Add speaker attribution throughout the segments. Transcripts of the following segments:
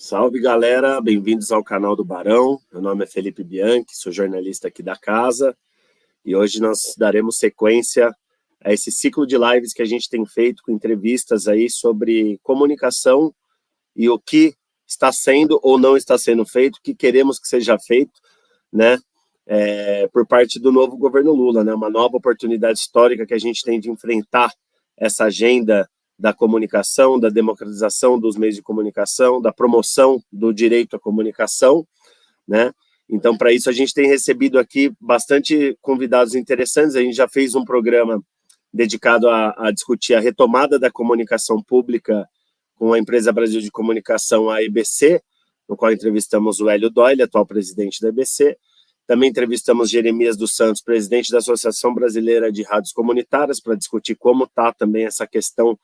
Speaker 1: Salve, galera! Bem-vindos ao canal do Barão. Meu nome é Felipe Bianchi, sou jornalista aqui da casa e hoje nós daremos sequência a esse ciclo de lives que a gente tem feito com entrevistas aí sobre comunicação e o que está sendo ou não está sendo feito, o que queremos que seja feito, né? Por parte do novo governo Lula, né? Uma nova oportunidade histórica que a gente tem de enfrentar essa agenda da comunicação, da democratização dos meios de comunicação, da promoção do direito à comunicação, né? Então, para isso, a gente tem recebido aqui bastante convidados interessantes. A gente já fez um programa dedicado a discutir a retomada da comunicação pública com a Empresa Brasil de Comunicação, a EBC, no qual entrevistamos o Hélio Doyle, atual presidente da EBC. Também entrevistamos Jeremias dos Santos, presidente da Associação Brasileira de Rádios Comunitárias, para discutir como está também essa questão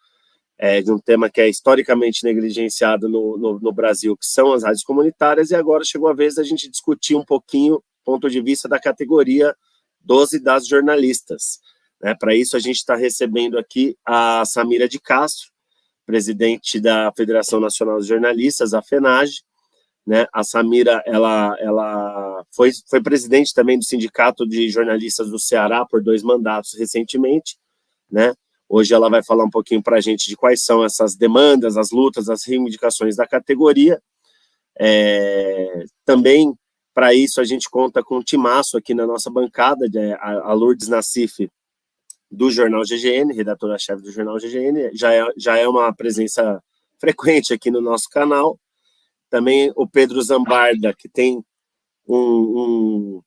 Speaker 1: de um tema que é historicamente negligenciado no Brasil, que são as rádios comunitárias, e agora chegou a vez da gente discutir um pouquinho o ponto de vista da categoria dos e das jornalistas. Né? Para isso, a gente está recebendo aqui a Samira de Castro, presidente da Federação Nacional dos Jornalistas, a FENAGE. Né? A Samira ela foi presidente também do Sindicato de Jornalistas do Ceará por 2 mandatos recentemente, né? Hoje ela vai falar um pouquinho para a gente de quais são essas demandas, as lutas, as reivindicações da categoria. Também, para isso, a gente conta com um timaço aqui na nossa bancada, a Lourdes Nassif, do Jornal GGN, redatora-chefe do Jornal GGN, já é uma presença frequente aqui no nosso canal. Também o Pedro Zambarda, que tem um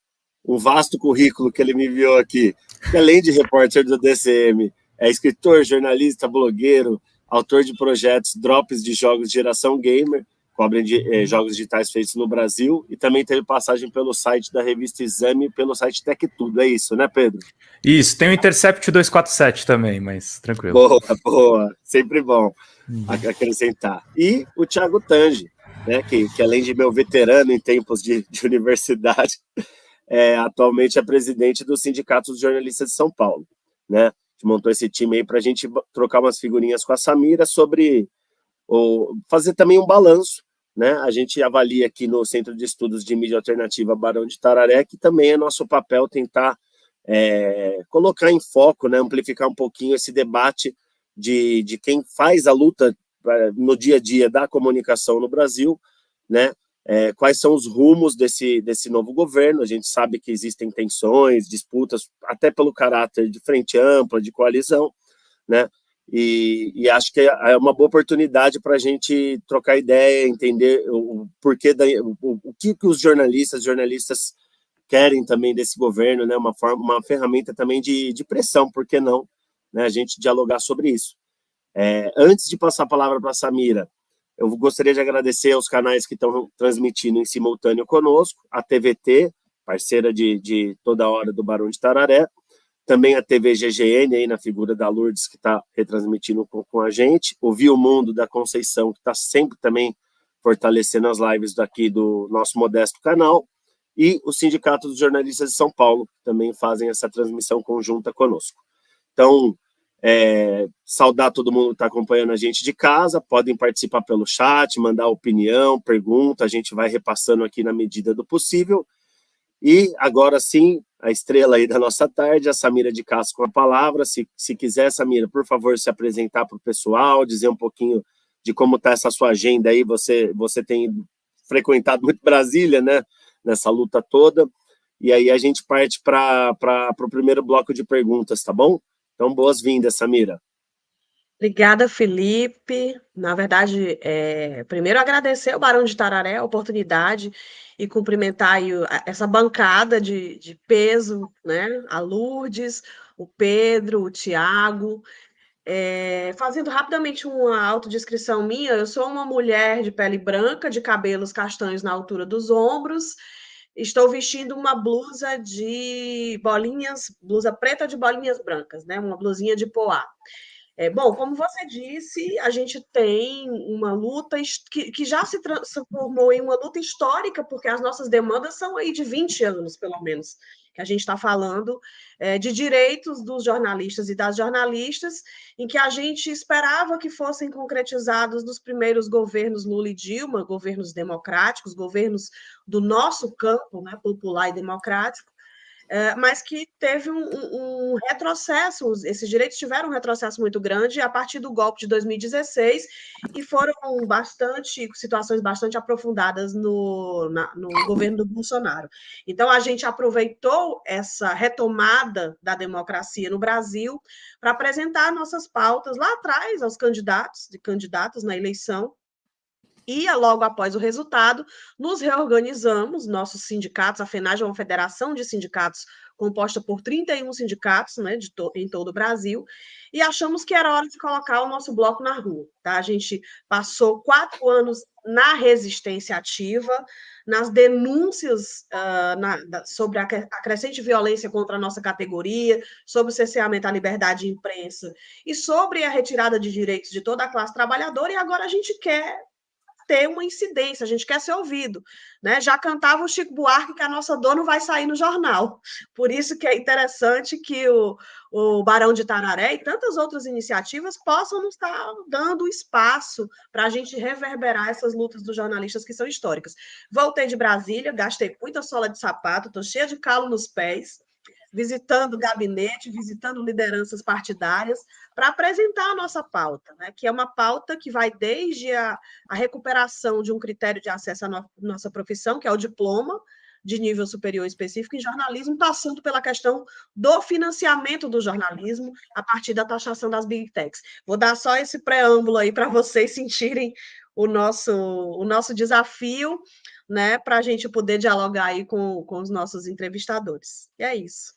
Speaker 1: vasto currículo que ele me enviou aqui, que além de repórter do DCM, é escritor, jornalista, blogueiro, autor de projetos Drops de Jogos de Geração Gamer, cobrem de jogos digitais feitos no Brasil, e também teve passagem pelo site da revista Exame e pelo site Tech Tudo. É isso, né, Pedro?
Speaker 2: Isso, tem o Intercept 247 também, mas tranquilo.
Speaker 1: Boa, sempre bom acrescentar. E o Thiago Tange, né, que além de meu veterano em tempos de universidade, atualmente é presidente do Sindicato dos Jornalistas de São Paulo, né? Montou esse time aí para a gente trocar umas figurinhas com a Samira sobre fazer também um balanço, né? A gente avalia aqui no Centro de Estudos de Mídia Alternativa Barão de Tararé, que também é nosso papel tentar colocar em foco, né? Amplificar um pouquinho esse debate de quem faz a luta no dia a dia da comunicação no Brasil, né? Quais são os rumos desse novo governo. A gente sabe que existem tensões, disputas, até pelo caráter de frente ampla, de coalizão, né? E acho que é uma boa oportunidade para a gente trocar ideia, entender o porquê, o que os jornalistas querem também desse governo, né? Uma ferramenta também de pressão, por que não, né? A gente dialogar sobre isso. Antes de passar a palavra para a Samira, eu gostaria de agradecer aos canais que estão transmitindo em simultâneo conosco, a TVT, parceira de toda hora do Barão de Tararé, também a TV GGN, aí na figura da Lourdes, que está retransmitindo com a gente, o Viu Mundo da Conceição, que está sempre também fortalecendo as lives daqui do nosso modesto canal, e o Sindicato dos Jornalistas de São Paulo, que também fazem essa transmissão conjunta conosco. Então, saudar todo mundo que está acompanhando a gente de casa, podem participar pelo chat, mandar opinião, pergunta, a gente vai repassando aqui na medida do possível. E agora sim, a estrela aí da nossa tarde, a Samira de Castro com a palavra. Se quiser, Samira, por favor, se apresentar para o pessoal, dizer um pouquinho de como está essa sua agenda aí. Você tem frequentado muito Brasília, né, nessa luta toda, e aí a gente parte para o primeiro bloco de perguntas, tá bom? Então, boas-vindas, Samira.
Speaker 3: Obrigada, Felipe. Na verdade, primeiro agradecer ao Barão de Tararé a oportunidade e cumprimentar aí essa bancada de peso, né? A Lourdes, o Pedro, o Tiago. Fazendo rapidamente uma autodescrição minha, eu sou uma mulher de pele branca, de cabelos castanhos na altura dos ombros. Estou vestindo uma blusa de bolinhas, blusa preta de bolinhas brancas, né? Uma blusinha de poá. Bom, como você disse, a gente tem uma luta que já se transformou em uma luta histórica, porque as nossas demandas são aí de 20 anos, pelo menos, que a gente está falando de direitos dos jornalistas e das jornalistas, em que a gente esperava que fossem concretizados nos primeiros governos Lula e Dilma, governos democráticos, governos do nosso campo, né, popular e democrático, mas que teve um retrocesso, esses direitos tiveram um retrocesso muito grande a partir do golpe de 2016 e foram situações bastante aprofundadas no governo do Bolsonaro. Então, a gente aproveitou essa retomada da democracia no Brasil para apresentar nossas pautas lá atrás aos candidatos na eleição. E logo após o resultado, nos reorganizamos, nossos sindicatos, a FENAGE é uma federação de sindicatos composta por 31 sindicatos, né, em todo o Brasil, e achamos que era hora de colocar o nosso bloco na rua. Tá? A gente passou 4 anos na resistência ativa, nas denúncias sobre a crescente violência contra a nossa categoria, sobre o cerceamento à liberdade de imprensa e sobre a retirada de direitos de toda a classe trabalhadora, e agora a gente quer ter uma incidência, a gente quer ser ouvido, né? Já cantava o Chico Buarque que a nossa dor não vai sair no jornal. Por isso que é interessante que o Barão de Tararé e tantas outras iniciativas possam nos estar dando espaço para a gente reverberar essas lutas dos jornalistas que são históricas. Voltei de Brasília, gastei muita sola de sapato, estou cheia de calo nos pés, visitando o gabinete, visitando lideranças partidárias, para apresentar a nossa pauta, né? Que é uma pauta que vai desde a recuperação de um critério de acesso à nossa profissão, que é o diploma de nível superior específico em jornalismo, passando pela questão do financiamento do jornalismo a partir da taxação das big techs. Vou dar só esse preâmbulo aí para vocês sentirem o nosso desafio, né, para a gente poder dialogar aí com os nossos entrevistadores. E é isso.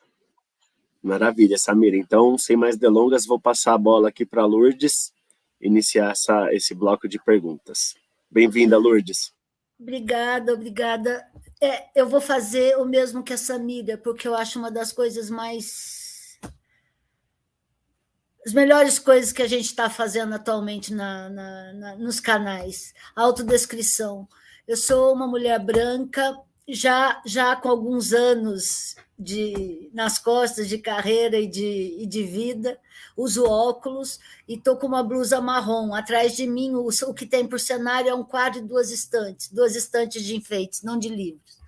Speaker 1: Maravilha, Samira. Então, sem mais delongas, vou passar a bola aqui para a Lourdes, iniciar esse bloco de perguntas. Bem-vinda, Lourdes.
Speaker 4: Obrigada. Eu vou fazer o mesmo que a Samira, porque eu acho uma das coisas as melhores coisas que a gente está fazendo atualmente nos canais. A autodescrição. Eu sou uma mulher branca, já com alguns anos nas costas de carreira e de vida, uso óculos e estou com uma blusa marrom. Atrás de mim, o que tem por cenário é um quadro e duas estantes de enfeites, não de livros.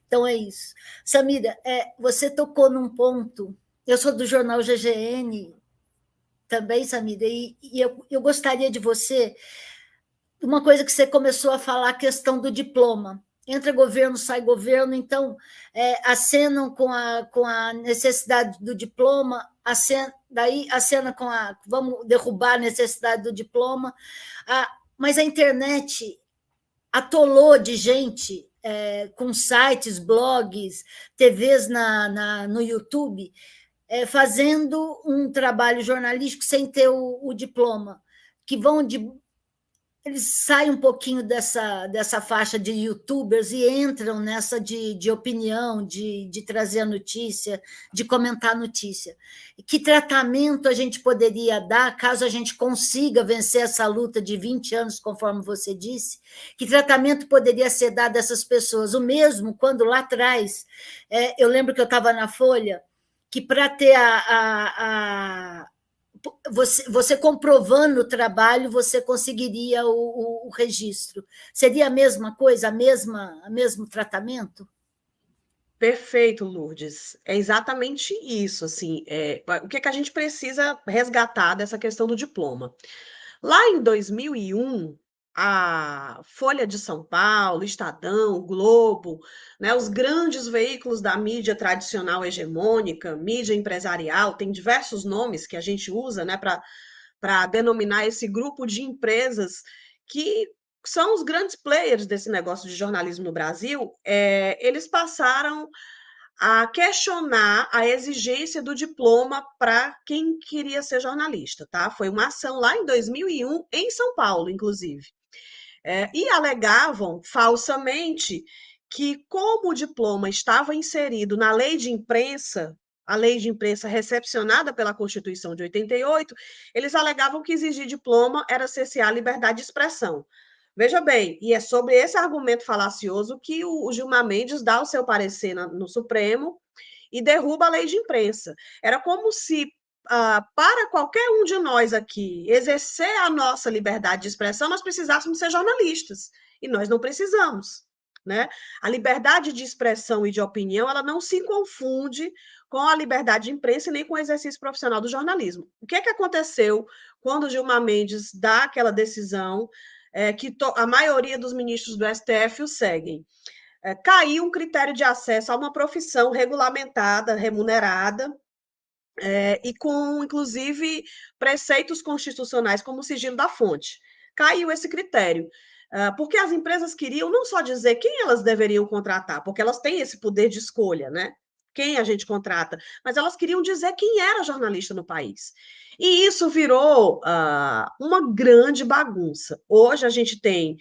Speaker 4: Então, é isso. Samira, você tocou num ponto, eu sou do jornal GGN também, Samira, e eu gostaria de você, uma coisa que você começou a falar, a questão do diploma. Entra governo, sai governo, então acenam com a necessidade do diploma, daí acena com vamos derrubar a necessidade do diploma, mas a internet atolou de gente com sites, blogs, TVs no YouTube, fazendo um trabalho jornalístico sem ter o diploma, que eles saem um pouquinho dessa faixa de youtubers e entram nessa de opinião, de trazer a notícia, de comentar a notícia. Que tratamento a gente poderia dar, caso a gente consiga vencer essa luta de 20 anos, conforme você disse? Que tratamento poderia ser dado a essas pessoas? O mesmo quando lá atrás, eu lembro que eu estava na Folha, que para ter você comprovando o trabalho, você conseguiria o registro. Seria a mesma coisa, o mesmo tratamento?
Speaker 3: Perfeito, Lourdes. É exatamente isso. Assim, o que a gente precisa resgatar dessa questão do diploma? Lá em 2001, a Folha de São Paulo, Estadão, Globo, né, os grandes veículos da mídia tradicional hegemônica, mídia empresarial, tem diversos nomes que a gente usa, né, para denominar esse grupo de empresas que são os grandes players desse negócio de jornalismo no Brasil. Eles passaram a questionar a exigência do diploma para quem queria ser jornalista, tá? Foi uma ação lá em 2001, em São Paulo, inclusive. E alegavam falsamente que, como o diploma estava inserido na lei de imprensa, a lei de imprensa recepcionada pela Constituição de 88, eles alegavam que exigir diploma era cercear a liberdade de expressão. Veja bem, e é sobre esse argumento falacioso que o Gilmar Mendes dá o seu parecer no Supremo e derruba a lei de imprensa. Era como se, para qualquer um de nós aqui exercer a nossa liberdade de expressão, nós precisássemos ser jornalistas, e nós não precisamos. Né? A liberdade de expressão e de opinião, ela não se confunde com a liberdade de imprensa e nem com o exercício profissional do jornalismo. O que aconteceu quando Gilmar Mendes dá aquela decisão que a maioria dos ministros do STF o seguem? Caiu um critério de acesso a uma profissão regulamentada, remunerada, e com, inclusive, preceitos constitucionais, como o sigilo da fonte. Caiu esse critério. Porque as empresas queriam não só dizer quem elas deveriam contratar, porque elas têm esse poder de escolha, né? Quem a gente contrata, mas elas queriam dizer quem era jornalista no país. E isso virou uma grande bagunça. Hoje a gente tem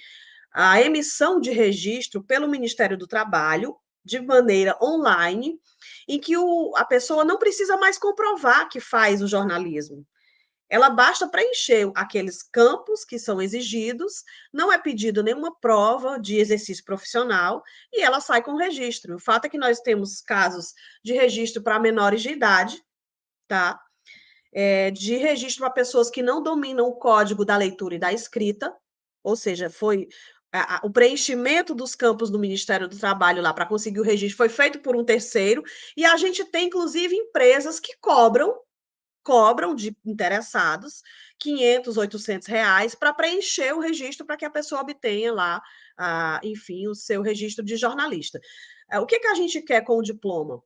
Speaker 3: a emissão de registro pelo Ministério do Trabalho, de maneira online, em que a pessoa não precisa mais comprovar que faz o jornalismo. Ela basta preencher aqueles campos que são exigidos, não é pedido nenhuma prova de exercício profissional e ela sai com registro. O fato é que nós temos casos de registro para menores de idade, tá? De registro para pessoas que não dominam o código da leitura e da escrita, ou seja, foi o preenchimento dos campos do Ministério do Trabalho lá para conseguir o registro foi feito por um terceiro, e a gente tem, inclusive, empresas que cobram de interessados R$500, R$800 para preencher o registro para que a pessoa obtenha lá, enfim, o seu registro de jornalista. O que a gente quer com o diploma?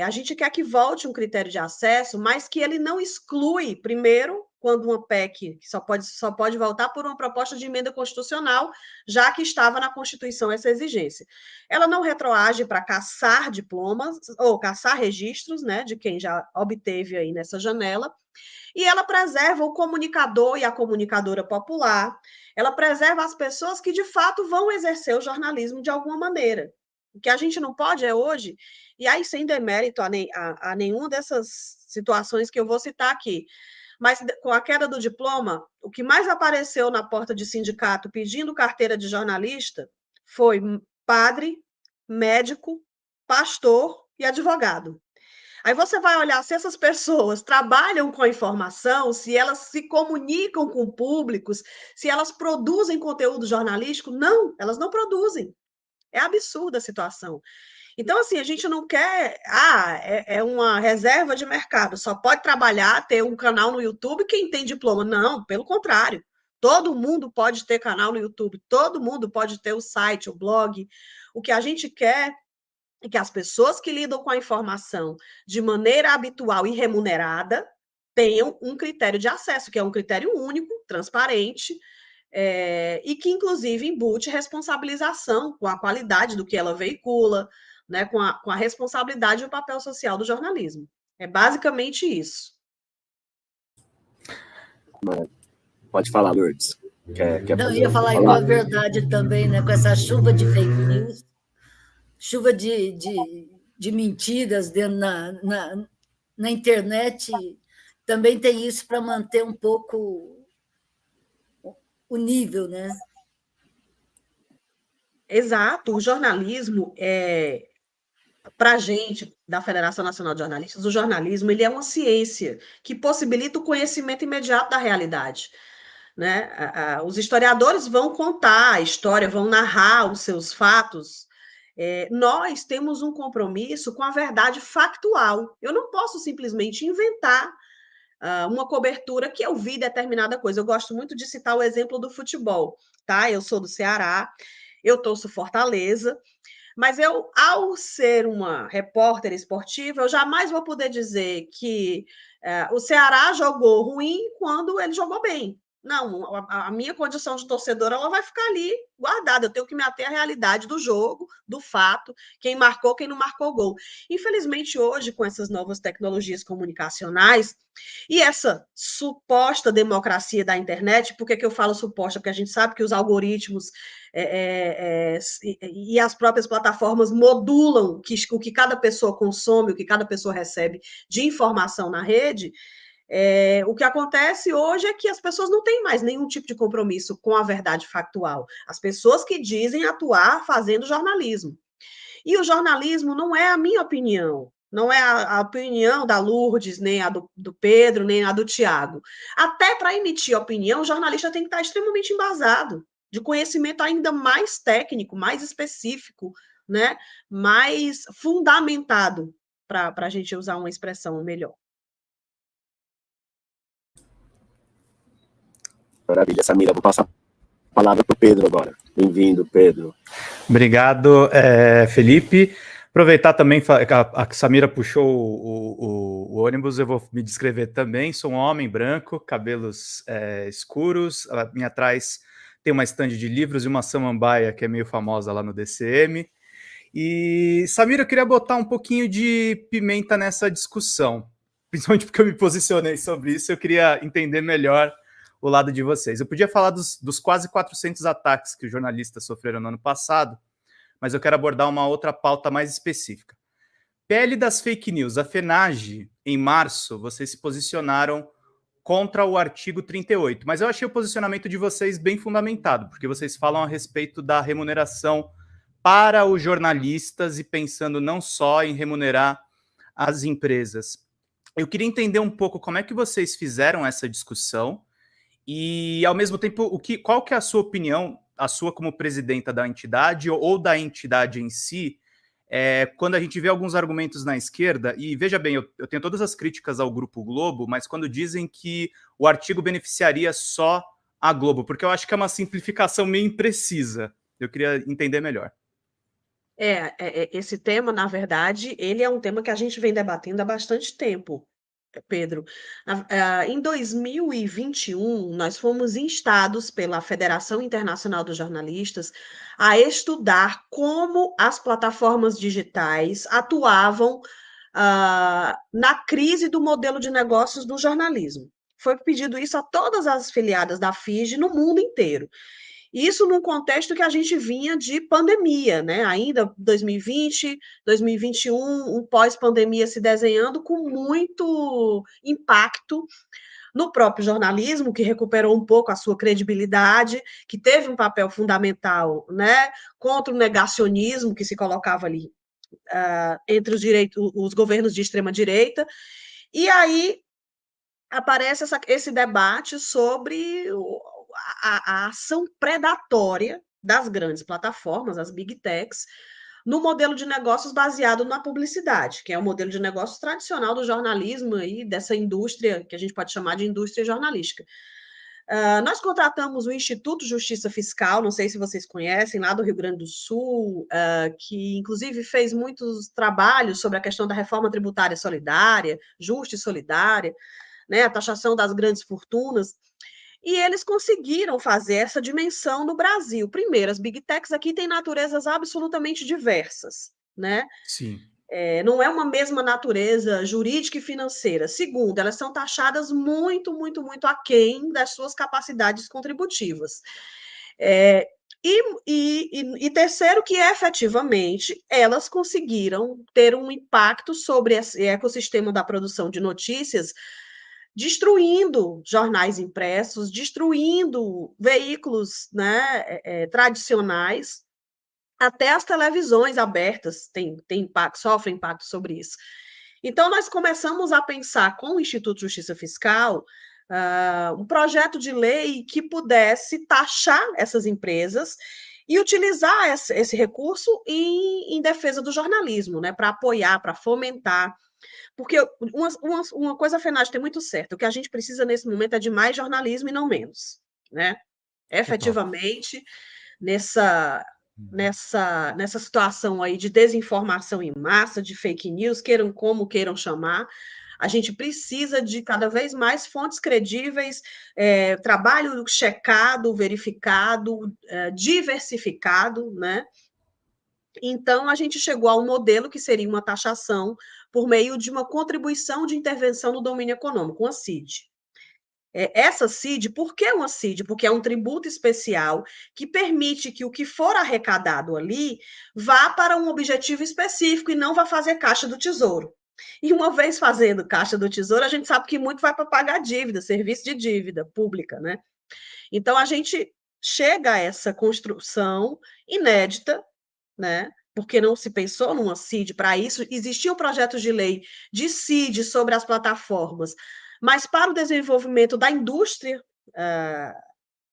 Speaker 3: A gente quer que volte um critério de acesso, mas que ele não exclui, primeiro, quando uma PEC só pode voltar por uma proposta de emenda constitucional, já que estava na Constituição essa exigência. Ela não retroage para caçar diplomas ou caçar registros, né, de quem já obteve aí nessa janela, e ela preserva o comunicador e a comunicadora popular, ela preserva as pessoas que, de fato, vão exercer o jornalismo de alguma maneira. O que a gente não pode hoje, e aí sem demérito a nenhuma dessas situações que eu vou citar aqui, mas com a queda do diploma, o que mais apareceu na porta de sindicato pedindo carteira de jornalista foi padre, médico, pastor e advogado. Aí você vai olhar se essas pessoas trabalham com a informação, se elas se comunicam com públicos, se elas produzem conteúdo jornalístico. Não, elas não produzem. É absurda a situação. Então, assim, a gente não quer... é uma reserva de mercado, só pode trabalhar, ter um canal no YouTube quem tem diploma. Não, pelo contrário. Todo mundo pode ter canal no YouTube, todo mundo pode ter o site, o blog. O que a gente quer é que as pessoas que lidam com a informação de maneira habitual e remunerada tenham um critério de acesso, que é um critério único, transparente, e que, inclusive, embute responsabilização com a qualidade do que ela veicula, né, com a responsabilidade e o papel social do jornalismo. É basicamente isso.
Speaker 1: Pode falar, Lourdes.
Speaker 4: Não, ia falar com a verdade também, né, com essa chuva de fake news, chuva de mentiras dentro na internet, também tem isso para manter um pouco o nível, né?
Speaker 3: Exato. O jornalismo, para a gente, da Federação Nacional de Jornalistas, o jornalismo ele é uma ciência que possibilita o conhecimento imediato da realidade. Né? Os historiadores vão contar a história, vão narrar os seus fatos. Nós temos um compromisso com a verdade factual. Eu não posso simplesmente inventar uma cobertura que eu vi determinada coisa. Eu gosto muito de citar o exemplo do futebol, tá? Eu sou do Ceará, eu torço Fortaleza, mas eu, ao ser uma repórter esportiva, eu jamais vou poder dizer que o Ceará jogou ruim quando ele jogou bem. Não, a minha condição de torcedor, ela vai ficar ali guardada. Eu tenho que me ater à realidade do jogo, do fato, quem marcou, quem não marcou gol. Infelizmente, hoje, com essas novas tecnologias comunicacionais e essa suposta democracia da internet, por que eu falo suposta? Porque a gente sabe que os algoritmos e as próprias plataformas modulam o que cada pessoa consome, o que cada pessoa recebe de informação na rede. O que acontece hoje é que as pessoas não têm mais nenhum tipo de compromisso com a verdade factual. As pessoas que dizem atuar fazendo jornalismo. E o jornalismo não é a minha opinião, não é a opinião da Lourdes, nem a do Pedro, nem a do Tiago. Até para emitir opinião, o jornalista tem que estar extremamente embasado, de conhecimento ainda mais técnico, mais específico, né? Mais fundamentado, para a gente usar uma expressão melhor.
Speaker 1: Maravilha, Samira, vou passar a palavra para o Pedro agora. Bem-vindo, Pedro.
Speaker 2: Obrigado, Felipe. Aproveitar também, a Samira puxou o ônibus, eu vou me descrever também. Sou um homem branco, cabelos escuros. A minha atrás tem uma estande de livros e uma samambaia que é meio famosa lá no DCM. E, Samira, eu queria botar um pouquinho de pimenta nessa discussão, principalmente porque eu me posicionei sobre isso, eu queria entender melhor o lado de vocês. Eu podia falar dos quase 400 ataques que os jornalistas sofreram no ano passado, mas eu quero abordar uma outra pauta mais específica. PL das fake news. A FENAGE, em março, vocês se posicionaram contra o artigo 38, mas eu achei o posicionamento de vocês bem fundamentado, porque vocês falam a respeito da remuneração para os jornalistas e pensando não só em remunerar as empresas. Eu queria entender um pouco como é que vocês fizeram essa discussão e, ao mesmo tempo, qual que é a sua opinião, a sua como presidenta da entidade ou da entidade em si, quando a gente vê alguns argumentos na esquerda, e veja bem, eu tenho todas as críticas ao Grupo Globo, mas quando dizem que o artigo beneficiaria só a Globo, porque eu acho que é uma simplificação meio imprecisa. Eu queria entender melhor.
Speaker 3: Esse tema, na verdade, ele é um tema que a gente vem debatendo há bastante tempo, Pedro. Em 2021, nós fomos instados pela Federação Internacional dos Jornalistas a estudar como as plataformas digitais atuavam na crise do modelo de negócios do jornalismo. Foi pedido isso a todas as filiadas da FIGE no mundo inteiro. Isso num contexto que a gente vinha de pandemia, né? Ainda 2020, 2021, um pós-pandemia se desenhando com muito impacto no próprio jornalismo, que recuperou um pouco a sua credibilidade, que teve um papel fundamental, né, contra o negacionismo que se colocava ali entre os governos de extrema-direita. E aí aparece esse debate sobre a ação predatória das grandes plataformas, as big techs, no modelo de negócios baseado na publicidade, que é o modelo de negócios tradicional do jornalismo e dessa indústria que a gente pode chamar de indústria jornalística. Nós contratamos o Instituto Justiça Fiscal, não sei se vocês conhecem, lá do Rio Grande do Sul, que inclusive fez muitos trabalhos sobre a questão da reforma tributária solidária, justa e solidária, né, a taxação das grandes fortunas, e eles conseguiram fazer essa dimensão no Brasil. Primeiro, as big techs aqui têm naturezas absolutamente diversas, né?
Speaker 2: Sim.
Speaker 3: Não é uma mesma natureza jurídica e financeira. Segundo, elas são taxadas muito, muito, muito aquém das suas capacidades contributivas. E terceiro, que efetivamente elas conseguiram ter um impacto sobre esse ecossistema da produção de notícias, destruindo jornais impressos, destruindo veículos, né, tradicionais, até as televisões abertas sofrem impacto sobre isso. Então, nós começamos a pensar com o Instituto Justiça Fiscal um projeto de lei que pudesse taxar essas empresas e utilizar esse recurso em defesa do jornalismo, né, para apoiar, para fomentar. Porque uma coisa a FENAGE tem muito certo, o que a gente precisa nesse momento é de mais jornalismo e não menos, né? Efetivamente, nessa situação aí de desinformação em massa, de fake news, queiram como queiram chamar, A gente precisa de cada vez mais fontes credíveis, trabalho checado, verificado, diversificado, né? Então, a gente chegou a um modelo que seria uma taxação por meio de uma contribuição de intervenção no domínio econômico, uma CID. Essa CID, por que uma CID? Porque é um tributo especial que permite que o que for arrecadado ali vá para um objetivo específico e não vá fazer caixa do tesouro. E uma vez fazendo caixa do tesouro, a gente sabe que muito vai para pagar dívida, serviço de dívida pública, né? Então, a gente chega a essa construção inédita, né? Porque não se pensou numa CID para isso. Existiam projetos de lei de CID sobre as plataformas, mas para o desenvolvimento da indústria,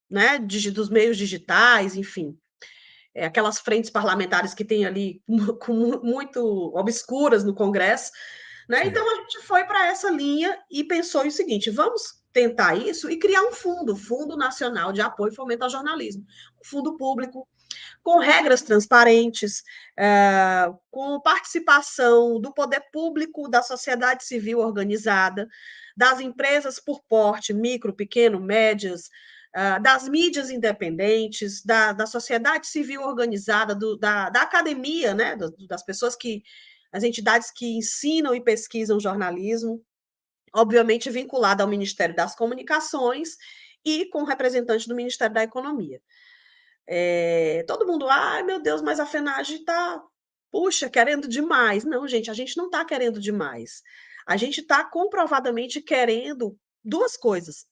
Speaker 3: né, dos meios digitais, enfim, aquelas frentes parlamentares que tem ali muito obscuras no Congresso, né? Então a gente foi para essa linha e pensou o seguinte: vamos tentar isso e criar um Fundo Nacional de Apoio e Fomento ao Jornalismo, um fundo público, com regras transparentes, com participação do poder público, da sociedade civil organizada, das empresas por porte, micro, pequeno, médias, das mídias independentes, da sociedade civil organizada, da academia, né, das pessoas as entidades que ensinam e pesquisam jornalismo, obviamente vinculada ao Ministério das Comunicações e com representante do Ministério da Economia. Todo mundo, ai meu Deus, mas a FENAGE está, puxa, querendo demais. Não, gente, a gente não está querendo demais. A gente está comprovadamente querendo duas coisas: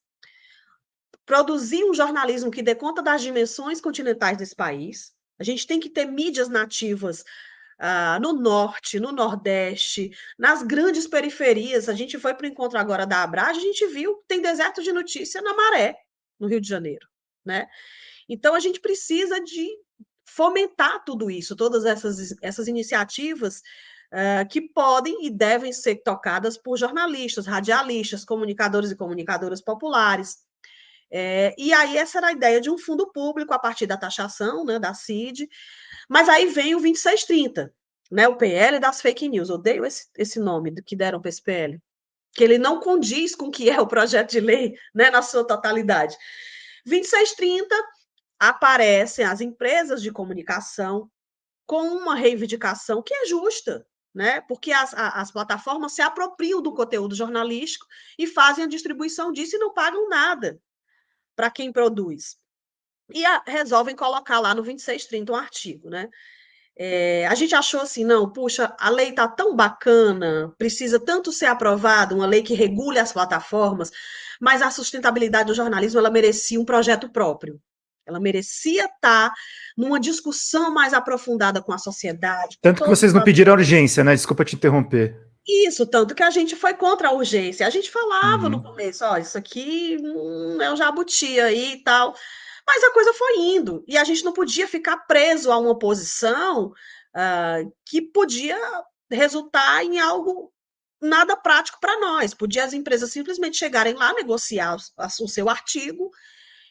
Speaker 3: produzir um jornalismo que dê conta das dimensões continentais desse país. A gente tem que ter mídias nativas no norte, no nordeste, nas grandes periferias. A gente foi para o encontro agora da Abrage, a gente viu que tem deserto de notícia na Maré, no Rio de Janeiro, né? Então, a gente precisa de fomentar tudo isso, todas essas iniciativas que podem e devem ser tocadas por jornalistas, radialistas, comunicadores e comunicadoras populares. E aí, essa era a ideia de um fundo público a partir da taxação, né, da CID, mas aí vem o 2630, né, o PL das fake news. Odeio esse nome que deram para esse PL, que ele não condiz com o que é o projeto de lei, né, na sua totalidade. 2630 aparecem as empresas de comunicação com uma reivindicação que é justa, né? Porque as plataformas se apropriam do conteúdo jornalístico e fazem a distribuição disso e não pagam nada para quem produz. E resolvem colocar lá no 2630 um artigo, né? A gente achou assim, não, puxa, a lei está tão bacana, precisa tanto ser aprovada, uma lei que regule as plataformas, mas a sustentabilidade do jornalismo, ela merecia um projeto próprio. Ela merecia estar numa discussão mais aprofundada com a sociedade.
Speaker 2: Tanto que vocês não pediram urgência, né? Desculpa te interromper.
Speaker 3: Isso, tanto que a gente foi contra a urgência. A gente falava no começo, isso aqui é um jabuti aí e tal. Mas a coisa foi indo. E a gente não podia ficar preso a uma posição que podia resultar em algo nada prático para nós. Podia as empresas simplesmente chegarem lá, negociar o seu artigo,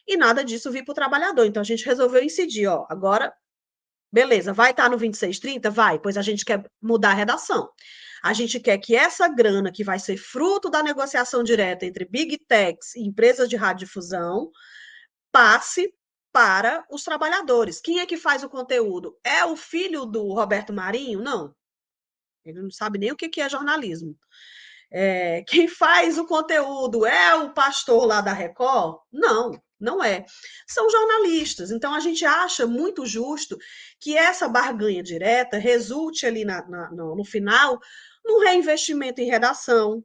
Speaker 3: e nada disso vir para o trabalhador. Então, a gente resolveu incidir, agora, beleza, vai estar no 2630? Vai, pois a gente quer mudar a redação. A gente quer que essa grana, que vai ser fruto da negociação direta entre Big Techs e empresas de radiodifusão, passe para os trabalhadores. Quem é que faz o conteúdo? É o filho do Roberto Marinho? Não. Ele não sabe nem o que é jornalismo. Quem faz o conteúdo é o pastor lá da Record? Não é. São jornalistas. Então, a gente acha muito justo que essa barganha direta resulte ali no final num reinvestimento em redação,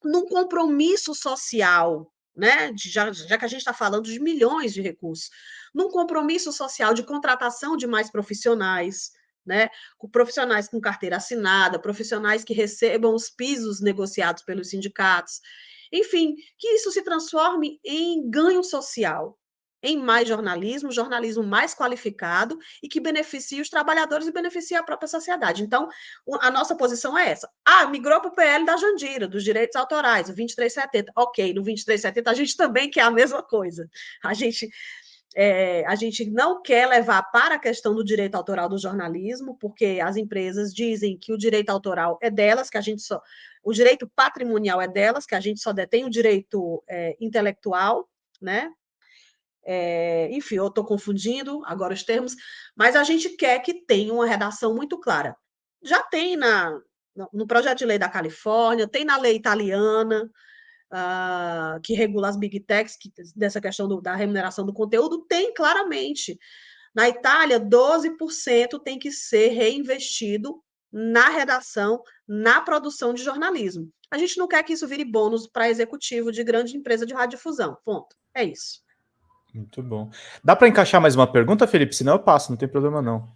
Speaker 3: num compromisso social, né? Já que a gente está falando de milhões de recursos, num compromisso social de contratação de mais profissionais, né? Com profissionais com carteira assinada, profissionais que recebam os pisos negociados pelos sindicatos, enfim, que isso se transforme em ganho social, em mais jornalismo mais qualificado e que beneficie os trabalhadores e beneficie a própria sociedade. Então, a nossa posição é essa. Migrou para o PL da Jandira, dos direitos autorais, o 2370. Ok, no 2370 a gente também quer a mesma coisa. A gente A gente não quer levar para a questão do direito autoral do jornalismo, porque as empresas dizem que o direito autoral é delas, que a gente só... O direito patrimonial é delas, que a gente só detém o direito intelectual, né? Enfim, eu estou confundindo agora os termos, mas a gente quer que tenha uma redação muito clara. Já tem no projeto de lei da Califórnia, tem na lei italiana, que regula as big techs, dessa questão da remuneração do conteúdo, tem claramente. Na Itália, 12% tem que ser reinvestido na redação, na produção de jornalismo. A gente não quer que isso vire bônus para executivo de grande empresa de radiodifusão. Ponto. É isso.
Speaker 2: Muito bom. Dá para encaixar mais uma pergunta, Felipe? Senão eu passo, não tem problema não.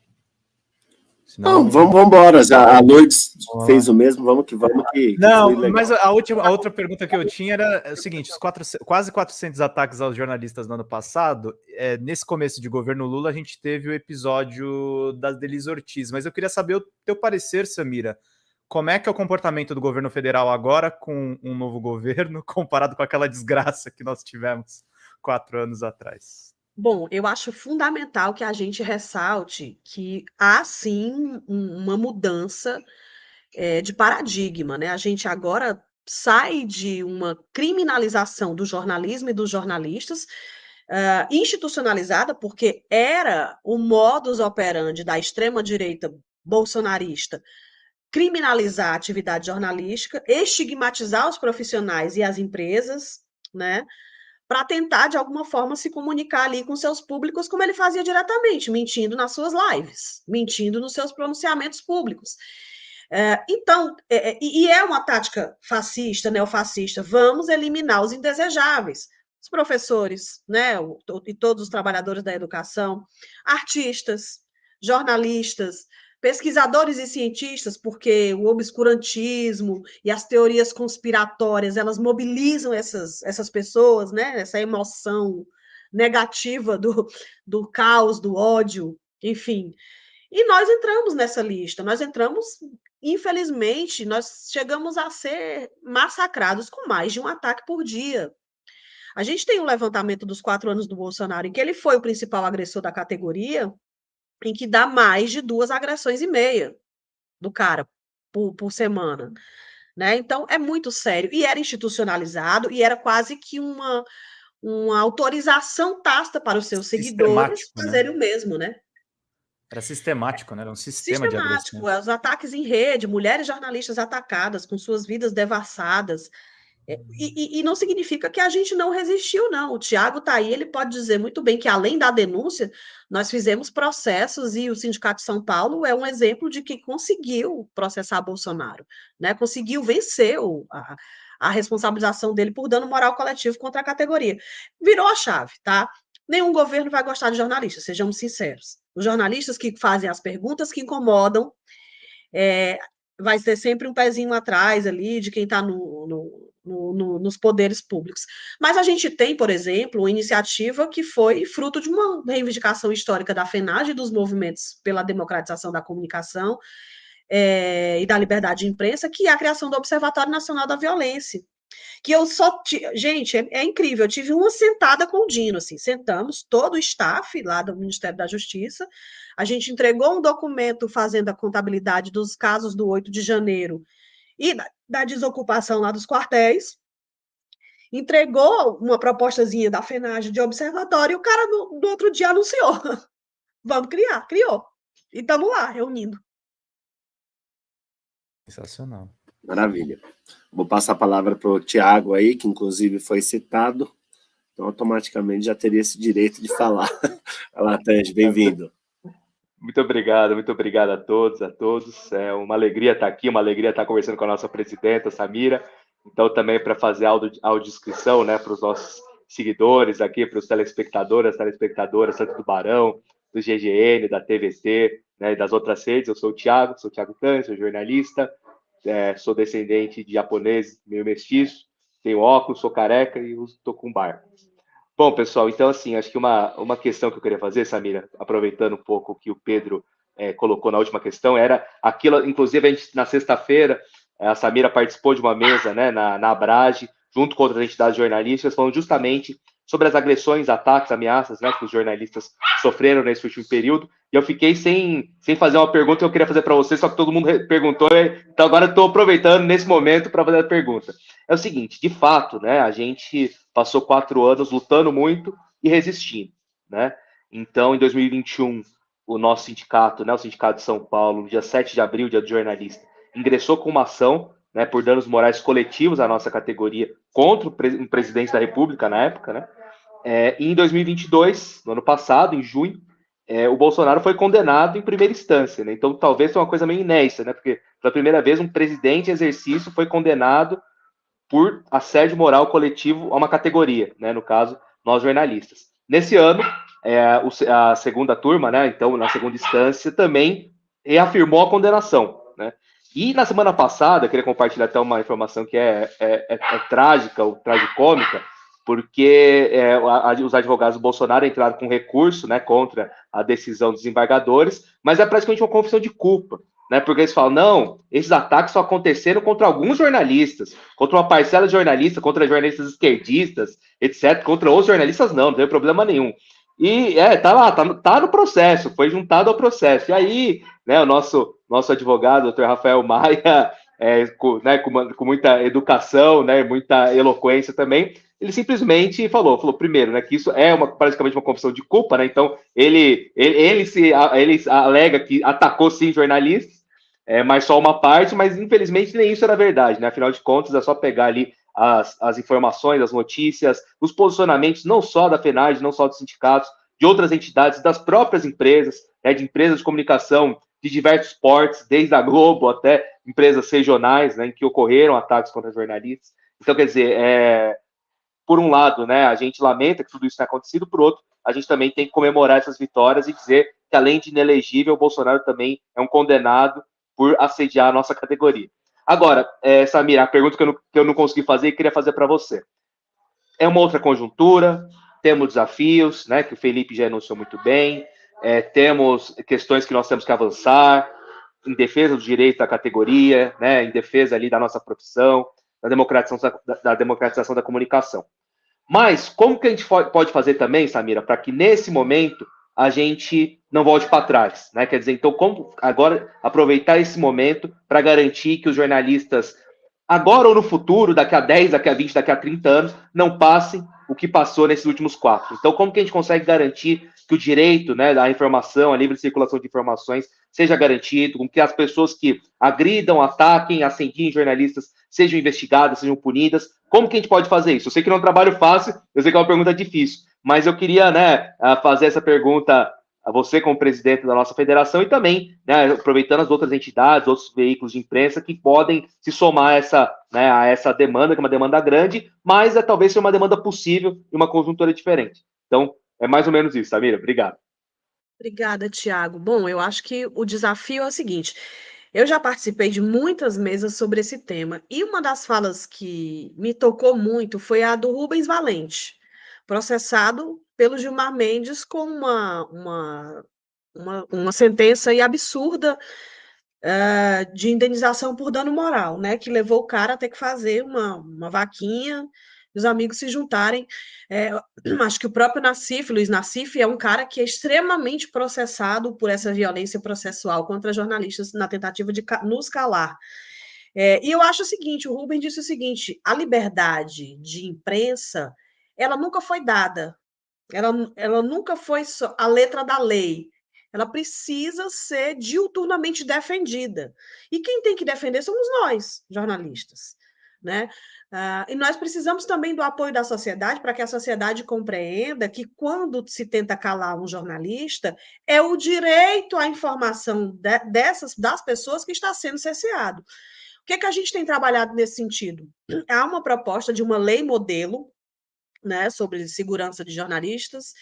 Speaker 1: Senão... Não, vamos embora. Já a Lourdes fez o mesmo, vamos que vamos.
Speaker 2: Não, mas a outra pergunta que eu tinha era o seguinte: quase 400 ataques aos jornalistas no ano passado. Nesse começo de governo Lula, a gente teve o episódio das Denise Ortiz, mas eu queria saber o teu parecer, Samira. Como é que é o comportamento do governo federal agora com um novo governo, comparado com aquela desgraça que nós tivemos 4 anos atrás?
Speaker 3: Bom, eu acho fundamental que a gente ressalte que há, sim, uma mudança de paradigma, né? A gente agora sai de uma criminalização do jornalismo e dos jornalistas, institucionalizada, porque era o modus operandi da extrema-direita bolsonarista criminalizar a atividade jornalística, estigmatizar os profissionais e as empresas, né? Para tentar, de alguma forma, se comunicar ali com seus públicos, como ele fazia diretamente, mentindo nas suas lives, mentindo nos seus pronunciamentos públicos. Então, é uma tática fascista, neofascista, vamos eliminar os indesejáveis, os professores, né, e todos os trabalhadores da educação, artistas, jornalistas, pesquisadores e cientistas, porque o obscurantismo e as teorias conspiratórias, elas mobilizam essas pessoas, né? Essa emoção negativa do caos, do ódio, enfim. E nós entramos nessa lista, infelizmente, nós chegamos a ser massacrados com mais de um ataque por dia. A gente tem um levantamento dos 4 anos do Bolsonaro, em que ele foi o principal agressor da categoria, em que dá mais de 2,5 agressões do cara por semana, né? Então, é muito sério. E era institucionalizado, e era quase que uma autorização tácita para os seus seguidores fazerem o mesmo, né?
Speaker 2: Era sistemático, né? Era um sistema de agressão.
Speaker 3: Os ataques em rede, mulheres jornalistas atacadas, com suas vidas devassadas. E não significa que a gente não resistiu, não. O Tiago está aí, ele pode dizer muito bem que, além da denúncia, nós fizemos processos e o Sindicato de São Paulo é um exemplo de que conseguiu processar Bolsonaro, né? Conseguiu vencer a responsabilização dele por dano moral coletivo contra a categoria. Virou a chave, tá? Nenhum governo vai gostar de jornalistas, sejamos sinceros. Os jornalistas que fazem as perguntas que incomodam, vai ter sempre um pezinho atrás ali de quem está nos poderes públicos. Mas a gente tem, por exemplo, uma iniciativa que foi fruto de uma reivindicação histórica da FENAGE e dos movimentos pela democratização da comunicação e da liberdade de imprensa, que é a criação do Observatório Nacional da Violência. Que eu só... Gente, é incrível, eu tive uma sentada com o Dino, assim, sentamos, todo o staff lá do Ministério da Justiça, a gente entregou um documento fazendo a contabilidade dos casos do 8 de janeiro e da desocupação lá dos quartéis, entregou uma propostazinha da FENAGE de observatório e o cara no outro dia anunciou. Vamos criou. E estamos lá, reunindo.
Speaker 2: Sensacional.
Speaker 1: Maravilha. Vou passar a palavra para o Tiago aí, que inclusive foi citado, então automaticamente já teria esse direito de falar. Olá, Tange, bem-vindo.
Speaker 5: Muito obrigado a todos. É uma alegria estar aqui, uma alegria estar conversando com a nossa presidenta, Samira. Então, também para fazer audiodescrição, né, para os nossos seguidores aqui, para os telespectadoras, tanto do Barão, do GGN, da TVC, né, e das outras redes. Eu sou o Tiago Tange, sou jornalista, sou descendente de japonês meio mestiço, tenho óculos, sou careca e estou com bar. Bom, pessoal, então, assim, acho que uma questão que eu queria fazer, Samira, aproveitando um pouco o que o Pedro colocou na última questão, era aquilo, inclusive, a gente, na sexta-feira, a Samira participou de uma mesa, né, na Abrage, junto com outras entidades jornalísticas, falando justamente sobre as agressões, ataques, ameaças, né, que os jornalistas sofreram nesse último período. E eu fiquei sem fazer uma pergunta que eu queria fazer para você, só que todo mundo perguntou, então agora eu estou aproveitando nesse momento para fazer a pergunta. É o seguinte, de fato, né, a gente passou 4 anos lutando muito e resistindo, né? Então, em 2021, o nosso sindicato, né, o Sindicato de São Paulo, no dia 7 de abril, dia do jornalista, ingressou com uma ação, né, por danos morais coletivos à nossa categoria contra um presidente da República na época, né? E em 2022, no ano passado, em junho, o Bolsonaro foi condenado em primeira instância, né? Então, talvez seja uma coisa meio inédita, né? Porque, pela primeira vez, um presidente em exercício foi condenado por assédio moral coletivo a uma categoria, né? No caso, nós jornalistas. Nesse ano, a segunda turma, né? Então, na segunda instância, também reafirmou a condenação, né? E na semana passada, eu queria compartilhar até uma informação que é trágica, ou tragicômica, porque os advogados do Bolsonaro entraram com recurso, né, contra a decisão dos desembargadores, mas é praticamente uma confissão de culpa, né, porque eles falam, não, esses ataques só aconteceram contra alguns jornalistas, contra uma parcela de jornalistas, contra jornalistas esquerdistas, etc., contra outros jornalistas não tem problema nenhum. E tá lá, tá no processo, foi juntado ao processo. E aí, né, o nosso advogado, doutor Rafael Maia, com muita educação, né, muita eloquência também, ele simplesmente falou primeiro, né, que isso é praticamente uma confissão de culpa, né, então ele alega que atacou sim jornalistas, mas só uma parte, mas infelizmente nem isso era verdade, né, afinal de contas é só pegar ali as informações, as notícias, os posicionamentos não só da FENAGE, não só dos sindicatos, de outras entidades, das próprias empresas, né, de empresas de comunicação de diversos portes, desde a Globo até empresas regionais, né, em que ocorreram ataques contra jornalistas. Então, quer dizer, por um lado, né, a gente lamenta que tudo isso tenha acontecido, por outro, a gente também tem que comemorar essas vitórias e dizer que, além de inelegível, o Bolsonaro também é um condenado por assediar a nossa categoria. Agora, Samira, a pergunta que eu não consegui fazer e queria fazer para você. É uma outra conjuntura, temos desafios, né, que o Felipe já anunciou muito bem, temos questões que nós temos que avançar em defesa do direito da categoria, né, em defesa ali da nossa profissão, da democratização da comunicação. Mas como que a gente pode fazer também, Samira, para que nesse momento a gente não volte para trás, né? Quer dizer, então, como agora aproveitar esse momento para garantir que os jornalistas, agora ou no futuro, daqui a 10, daqui a 20, daqui a 30 anos, não passem o que passou nesses últimos 4. Então, como que a gente consegue garantir que o direito, né, da informação, a livre circulação de informações seja garantido, com que as pessoas que agridam, ataquem, assediem jornalistas sejam investigadas, sejam punidas? Como que a gente pode fazer isso? Eu sei que não é um trabalho fácil, eu sei que é uma pergunta difícil, mas eu queria, né, fazer essa pergunta a você como presidente da nossa federação e também, né, aproveitando as outras entidades, outros veículos de imprensa que podem se somar a essa demanda, que é uma demanda grande, mas talvez seja uma demanda possível e uma conjuntura diferente. Então, é mais ou menos isso, Samira. Obrigado.
Speaker 3: Obrigada, Tiago. Bom, eu acho que o desafio é o seguinte: eu já participei de muitas mesas sobre esse tema, e uma das falas que me tocou muito foi a do Rubens Valente, processado pelo Gilmar Mendes com uma sentença aí absurda de indenização por dano moral, né? Que levou o cara a ter que fazer uma vaquinha, os amigos se juntarem. Acho que o próprio Nassif, Luiz Nassif, é um cara que é extremamente processado por essa violência processual contra jornalistas na tentativa de nos calar. E eu acho o seguinte, o Rubens disse o seguinte: a liberdade de imprensa, ela nunca foi dada, ela nunca foi só a letra da lei, ela precisa ser diuturnamente defendida. E quem tem que defender somos nós, jornalistas, né? E nós precisamos também do apoio da sociedade para que a sociedade compreenda que, quando se tenta calar um jornalista, é o direito à informação das pessoas que está sendo cerceado. O que a gente tem trabalhado nesse sentido? Há uma proposta de uma lei modelo, né, sobre segurança de jornalistas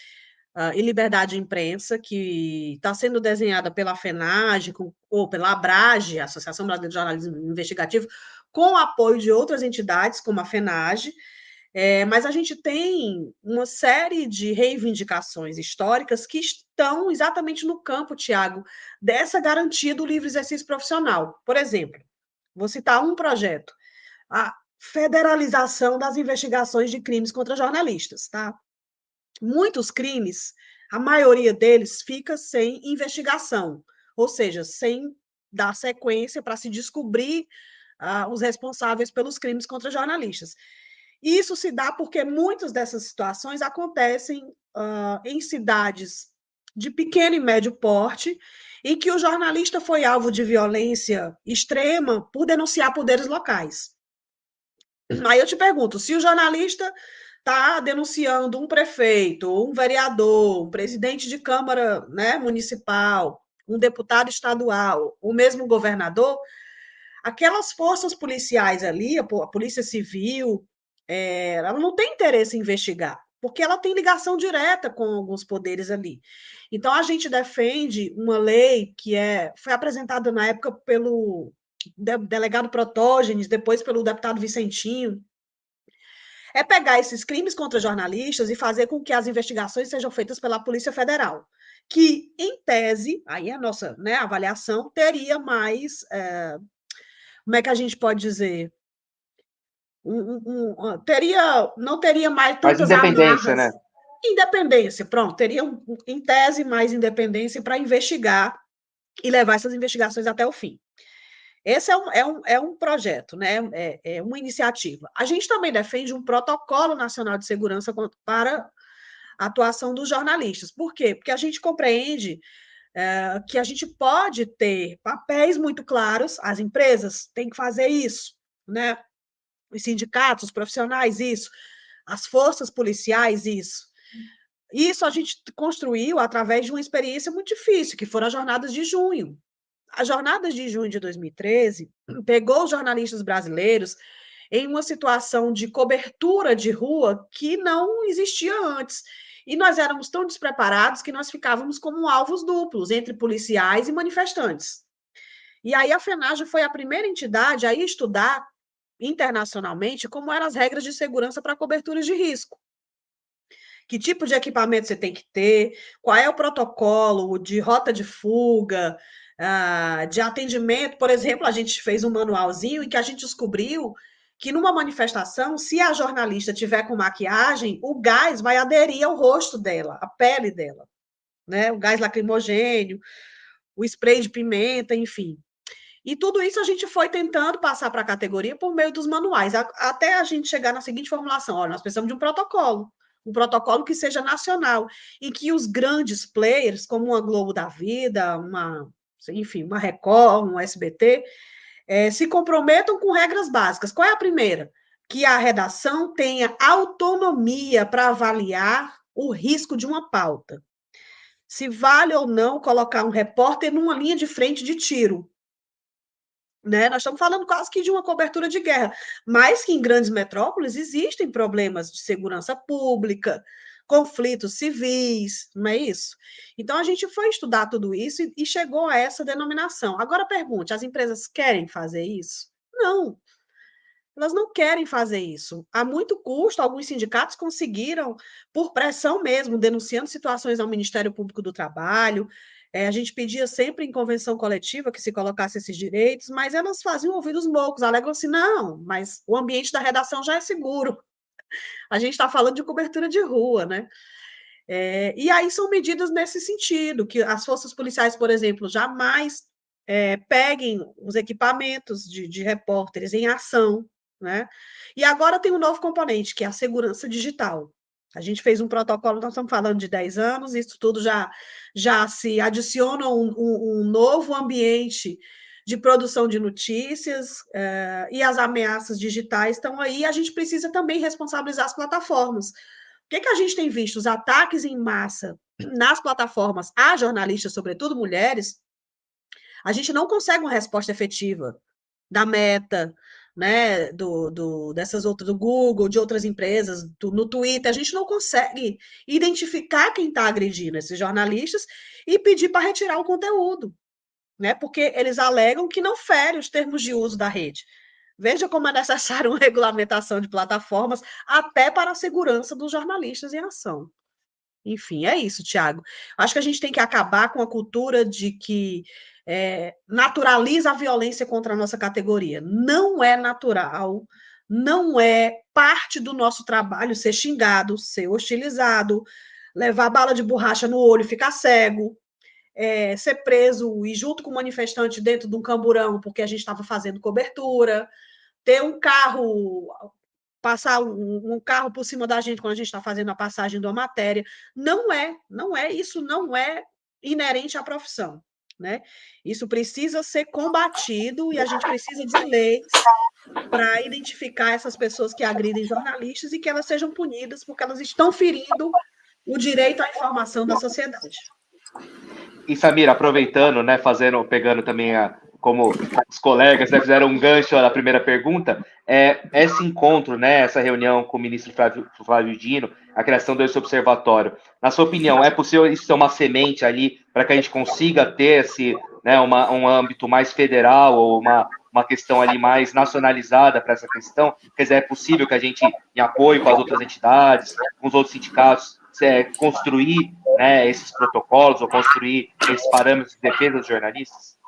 Speaker 3: e liberdade de imprensa, que está sendo desenhada pela FENAGE ou pela ABRAGE, Associação Brasileira de Jornalismo Investigativo, com o apoio de outras entidades, como a FENAGE, mas a gente tem uma série de reivindicações históricas que estão exatamente no campo, Tiago, dessa garantia do livre exercício profissional. Por exemplo, vou citar um projeto: a federalização das investigações de crimes contra jornalistas, tá? muitos crimes, a maioria deles fica sem investigação, ou seja, sem dar sequência para se descobrir os responsáveis pelos crimes contra jornalistas. E isso se dá porque muitas dessas situações acontecem em cidades de pequeno e médio porte, em que o jornalista foi alvo de violência extrema por denunciar poderes locais. Aí eu te pergunto, se o jornalista está denunciando um prefeito, um vereador, um presidente de Câmara, né, municipal, um deputado estadual, o mesmo governador, aquelas forças policiais ali, a Polícia Civil, ela não tem interesse em investigar, porque ela tem ligação direta com alguns poderes ali. Então, a gente defende uma lei que foi apresentada na época pelo delegado Protógenes, depois pelo deputado Vicentinho, é pegar esses crimes contra jornalistas e fazer com que as investigações sejam feitas pela Polícia Federal, que, em tese, aí a nossa, né, avaliação, teria mais, como é que a gente pode dizer, não teria mais tantas
Speaker 5: independência,
Speaker 3: amarras.
Speaker 5: né?
Speaker 3: Independência, pronto, teria, em tese, mais independência para investigar e levar essas investigações até o fim. Esse é um projeto, né? É uma iniciativa. A gente também defende um protocolo nacional de segurança para a atuação dos jornalistas. Por quê? Porque a gente compreende que a gente pode ter papéis muito claros, as empresas têm que fazer isso, né? Os sindicatos, os profissionais, isso, as forças policiais, isso. Isso a gente construiu através de uma experiência muito difícil, que foram as jornadas de junho. As jornadas de junho de 2013 pegou os jornalistas brasileiros em uma situação de cobertura de rua que não existia antes. E nós éramos tão despreparados que nós ficávamos como alvos duplos entre policiais e manifestantes. E aí a FENAGE foi a primeira entidade a estudar internacionalmente como eram as regras de segurança para coberturas de risco. Que tipo de equipamento você tem que ter, qual é o protocolo de rota de fuga, de atendimento. Por exemplo, a gente fez um manualzinho em que a gente descobriu que numa manifestação, se a jornalista tiver com maquiagem, o gás vai aderir ao rosto dela, à pele dela, né? O gás lacrimogênio, o spray de pimenta, enfim. E tudo isso a gente foi tentando passar para a categoria por meio dos manuais, até a gente chegar na seguinte formulação: olha, nós precisamos de um protocolo que seja nacional, em que os grandes players, como uma Globo da Vida, uma Record, um SBT, se comprometam com regras básicas. Qual é a primeira? Que a redação tenha autonomia para avaliar o risco de uma pauta. Se vale ou não colocar um repórter numa linha de frente de tiro. Né? Nós estamos falando quase que de uma cobertura de guerra, mas que em grandes metrópoles existem problemas de segurança pública, conflitos civis, não é isso? Então, a gente foi estudar tudo isso e chegou a essa denominação. Agora, pergunte, as empresas querem fazer isso? Não, elas não querem fazer isso. A muito custo, alguns sindicatos conseguiram, por pressão mesmo, denunciando situações ao Ministério Público do Trabalho. A gente pedia sempre em convenção coletiva que se colocasse esses direitos, mas elas faziam ouvidos moucos, alegam assim, não, mas o ambiente da redação já é seguro. A gente está falando de cobertura de rua, né? E aí são medidas nesse sentido, que as forças policiais, por exemplo, jamais peguem os equipamentos de repórteres em ação, né? E agora tem um novo componente, que é a segurança digital. A gente fez um protocolo, nós estamos falando de 10 anos, isso tudo já se adiciona um novo ambiente de produção de notícias, e as ameaças digitais estão aí, a gente precisa também responsabilizar as plataformas. O que a gente tem visto? Os ataques em massa nas plataformas a jornalistas, sobretudo mulheres, a gente não consegue uma resposta efetiva da Meta, né, dessas outras, do Google, de outras empresas, no Twitter, a gente não consegue identificar quem está agredindo esses jornalistas e pedir para retirar o conteúdo, né, porque eles alegam que não fere os termos de uso da rede. Veja como é necessário uma regulamentação de plataformas até para a segurança dos jornalistas em ação. Enfim, é isso, Tiago. Acho que a gente tem que acabar com a cultura de que naturaliza a violência contra a nossa categoria. Não é natural Não é parte do nosso trabalho ser xingado, ser hostilizado, levar bala de borracha no olho, ficar cego, ser preso e junto com o manifestante dentro de um camburão porque a gente estava fazendo cobertura, ter um carro, passar um carro por cima da gente quando a gente está fazendo a passagem de uma matéria. Isso não é inerente à profissão, né? Isso precisa ser combatido e a gente precisa de leis para identificar essas pessoas que agridem jornalistas e que elas sejam punidas porque elas estão ferindo o direito à informação da sociedade.
Speaker 5: E Samira, aproveitando, né, pegando também como os colegas, né, fizeram um gancho na primeira pergunta, esse encontro, né, essa reunião com o ministro Flávio Dino, a criação desse observatório, na sua opinião, é possível isso ser uma semente ali para que a gente consiga ter né, um âmbito mais federal ou uma questão ali mais nacionalizada para essa questão? Quer dizer, é possível que a gente, em apoio com as outras entidades, com os outros sindicatos, construir, né, esses protocolos ou construir esses parâmetros de defesa dos jornalistas?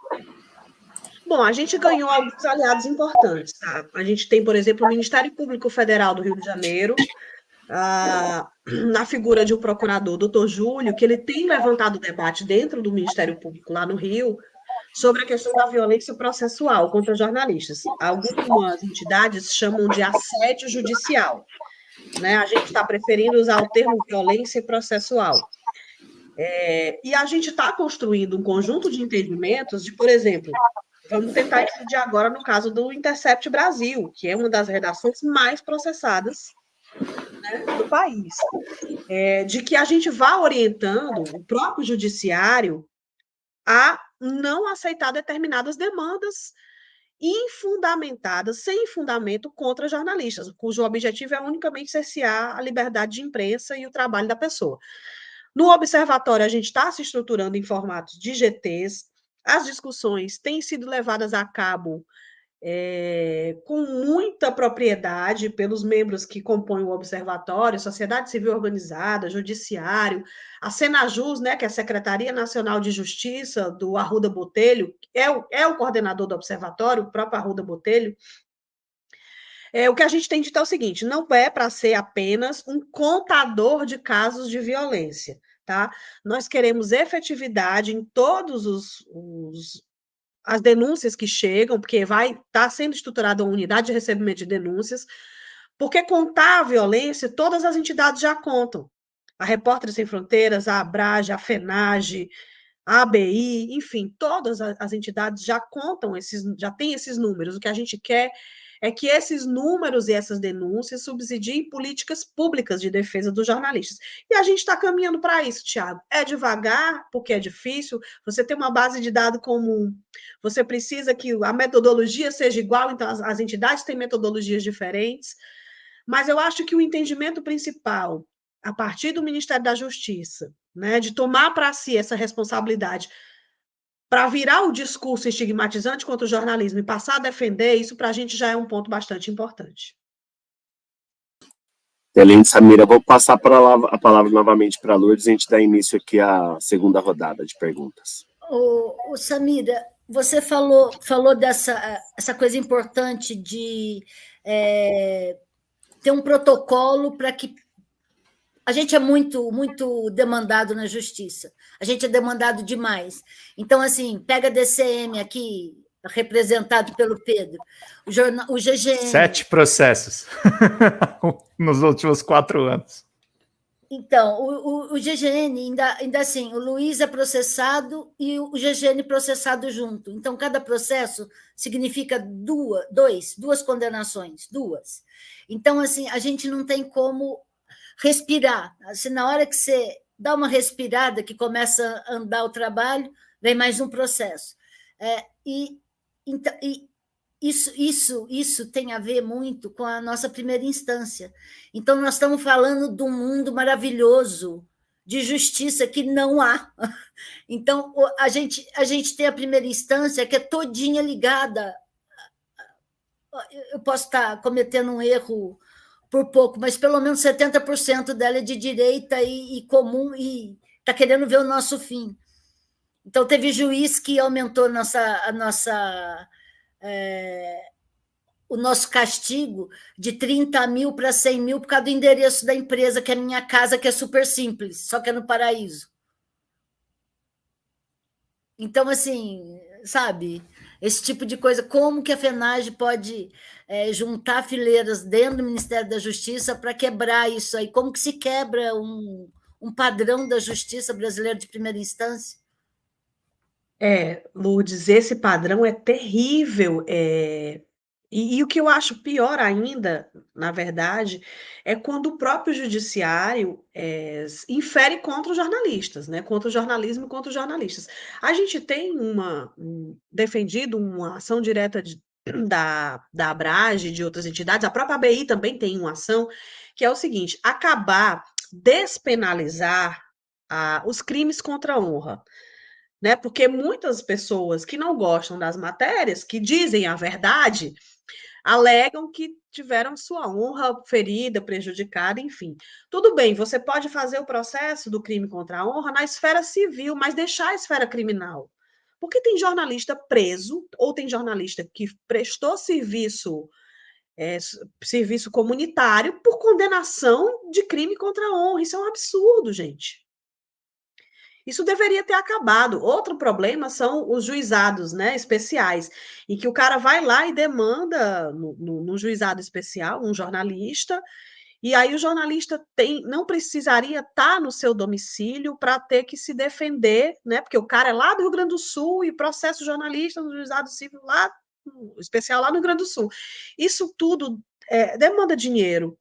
Speaker 3: Bom, a gente ganhou alguns aliados importantes. Tá? A gente tem, por exemplo, o Ministério Público Federal do Rio de Janeiro, na figura de um procurador, doutor Júlio, que ele tem levantado o debate dentro do Ministério Público lá no Rio sobre a questão da violência processual contra jornalistas. Algumas entidades chamam de assédio judicial. Né? A gente está preferindo usar o termo violência processual. E a gente está construindo um conjunto de entendimentos de, por exemplo, vamos tentar incidir agora no caso do Intercept Brasil, que é uma das redações mais processadas, né, do país, de que a gente vá orientando o próprio judiciário a não aceitar determinadas demandas infundamentadas, sem fundamento, contra jornalistas, cujo objetivo é unicamente cercear a liberdade de imprensa e o trabalho da pessoa. No observatório, a gente está se estruturando em formatos de GTs, as discussões têm sido levadas a cabo com muita propriedade pelos membros que compõem o observatório, sociedade civil organizada, judiciário, a Senajus, né, que é a Secretaria Nacional de Justiça do Arruda Botelho, é o coordenador do observatório, o próprio Arruda Botelho. O que a gente tem dito é o seguinte, não é para ser apenas um contador de casos de violência, tá? Nós queremos efetividade em todos as denúncias que chegam, porque vai estar sendo estruturada uma unidade de recebimento de denúncias, porque contar a violência, todas as entidades já contam. A Repórteres Sem Fronteiras, a Abrage, a FENAGE, a ABI, enfim, todas as entidades já contam, já têm esses números. O que a gente quer é que esses números e essas denúncias subsidiem políticas públicas de defesa dos jornalistas. E a gente está caminhando para isso, Tiago. É devagar, porque é difícil. Você tem uma base de dados comum. Você precisa que a metodologia seja igual, então as entidades têm metodologias diferentes. Mas eu acho que o entendimento principal, a partir do Ministério da Justiça, né, de tomar para si essa responsabilidade para virar o discurso estigmatizante contra o jornalismo e passar a defender, isso para a gente já é um ponto bastante importante.
Speaker 1: Excelente, Samira. Vou passar a palavra novamente para a Lourdes e a gente dá início aqui à segunda rodada de perguntas.
Speaker 4: Samira, você falou essa coisa importante de ter um protocolo para que a gente é muito, muito demandado na justiça. A gente é demandado demais. Então, assim, pega a DCM aqui, representado pelo Pedro, o GGN...
Speaker 2: 7 processos nos últimos 4 anos.
Speaker 4: Então, o GGN, ainda assim, o Luiz é processado e o GGN processado junto. Então, cada processo significa duas condenações, duas. Então, assim, a gente não tem como respirar. Assim, na hora que você dá uma respirada, que começa a andar o trabalho, vem mais um processo. Isso tem a ver muito com a nossa primeira instância. Então, nós estamos falando de um mundo maravilhoso de justiça que não há. Então, a gente tem a primeira instância que é todinha ligada. Eu posso estar cometendo um erro por pouco, mas pelo menos 70% dela é de direita e comum e está querendo ver o nosso fim. Então, teve juiz que aumentou a nossa o nosso castigo de 30 mil para 100 mil por causa do endereço da empresa, que é minha casa, que é super simples, só que é no paraíso. Então, assim, sabe, esse tipo de coisa, como que a FENAGE pode juntar fileiras dentro do Ministério da Justiça para quebrar isso aí? Como que se quebra um padrão da justiça brasileira de primeira instância?
Speaker 3: Lourdes, esse padrão é terrível. E o que eu acho pior ainda, na verdade, é quando o próprio judiciário infere contra os jornalistas, né? Contra o jornalismo e contra os jornalistas. A gente tem defendido uma ação direta da Abrage e de outras entidades, a própria ABI também tem uma ação, que é o seguinte: despenalizar os crimes contra a honra. Né? Porque muitas pessoas que não gostam das matérias, que dizem a verdade, alegam que tiveram sua honra ferida, prejudicada, enfim. Tudo bem, você pode fazer o processo do crime contra a honra na esfera civil, mas deixar a esfera criminal. Porque tem jornalista preso, ou tem jornalista que prestou serviço comunitário por condenação de crime contra a honra. Isso é um absurdo, gente. Isso deveria ter acabado. Outro problema são os juizados, né, especiais, em que o cara vai lá e demanda no juizado especial um jornalista, e aí o jornalista não precisaria estar no seu domicílio para ter que se defender, né, porque o cara é lá do Rio Grande do Sul e processa o jornalista no juizado civil lá, especial lá no Rio Grande do Sul. Isso tudo demanda dinheiro.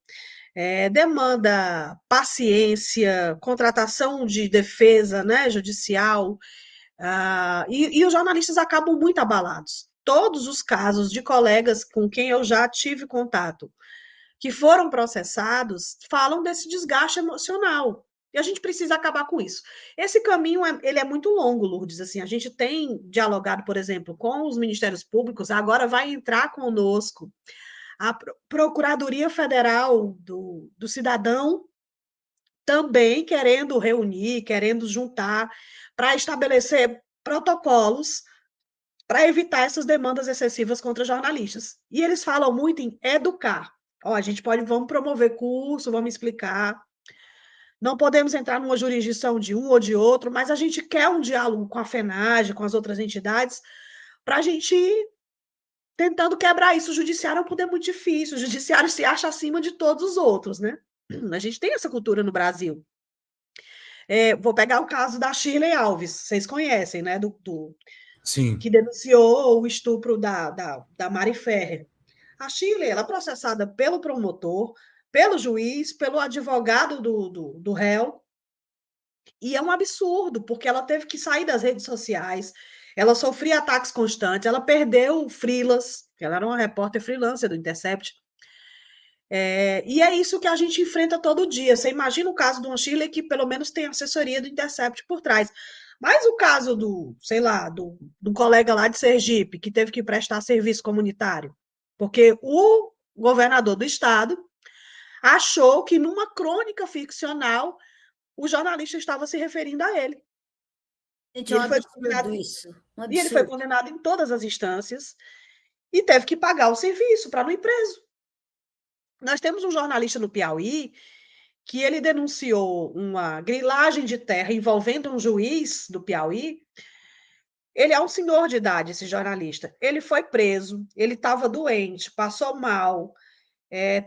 Speaker 3: Demanda paciência, contratação de defesa, né, judicial, e os jornalistas acabam muito abalados. Todos os casos de colegas com quem eu já tive contato, que foram processados, falam desse desgaste emocional. E a gente precisa acabar com isso. Esse caminho ele é muito longo, Lourdes. Assim, a gente tem dialogado, por exemplo, com os ministérios públicos, agora vai entrar conosco a Procuradoria Federal do Cidadão, também querendo reunir, querendo juntar, para estabelecer protocolos para evitar essas demandas excessivas contra jornalistas. E eles falam muito em educar. Vamos promover curso, vamos explicar. Não podemos entrar numa jurisdição de um ou de outro, mas a gente quer um diálogo com a FENAGE, com as outras entidades, para a gente ir tentando quebrar isso. O judiciário é um poder muito difícil, o judiciário se acha acima de todos os outros, né? A gente tem essa cultura no Brasil. Vou pegar o caso da Shirley Alves, vocês conhecem, né?
Speaker 2: Sim.
Speaker 3: Que denunciou o estupro da Mari Ferrer. A Shirley, ela é processada pelo promotor, pelo juiz, pelo advogado do réu, e é um absurdo, porque ela teve que sair das redes sociais, ela sofria ataques constantes, ela perdeu o freelas, ela era uma repórter freelancer do Intercept, e é isso que a gente enfrenta todo dia. Você imagina o caso de uma Shirley que pelo menos tem assessoria do Intercept por trás. Mas o caso do colega lá de Sergipe, que teve que prestar serviço comunitário, porque o governador do estado achou que numa crônica ficcional o jornalista estava se referindo a ele.
Speaker 4: Gente, é um absurdo isso. Um absurdo.
Speaker 3: E ele foi condenado em todas as instâncias e teve que pagar o serviço para não ir preso. Nós temos um jornalista no Piauí que ele denunciou uma grilagem de terra envolvendo um juiz do Piauí. Ele é um senhor de idade, esse jornalista. Ele foi preso, ele estava doente, passou mal,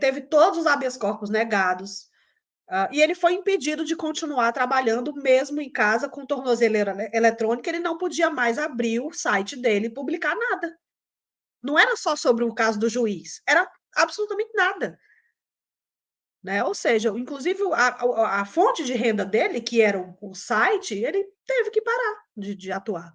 Speaker 3: teve todos os habeas corpus negados, e ele foi impedido de continuar trabalhando mesmo em casa com tornozeleira eletrônica. Ele não podia mais abrir o site dele e publicar nada. Não era só sobre o caso do juiz, era absolutamente nada. Né? Ou seja, inclusive a fonte de renda dele, que era o site, ele teve que parar de atuar.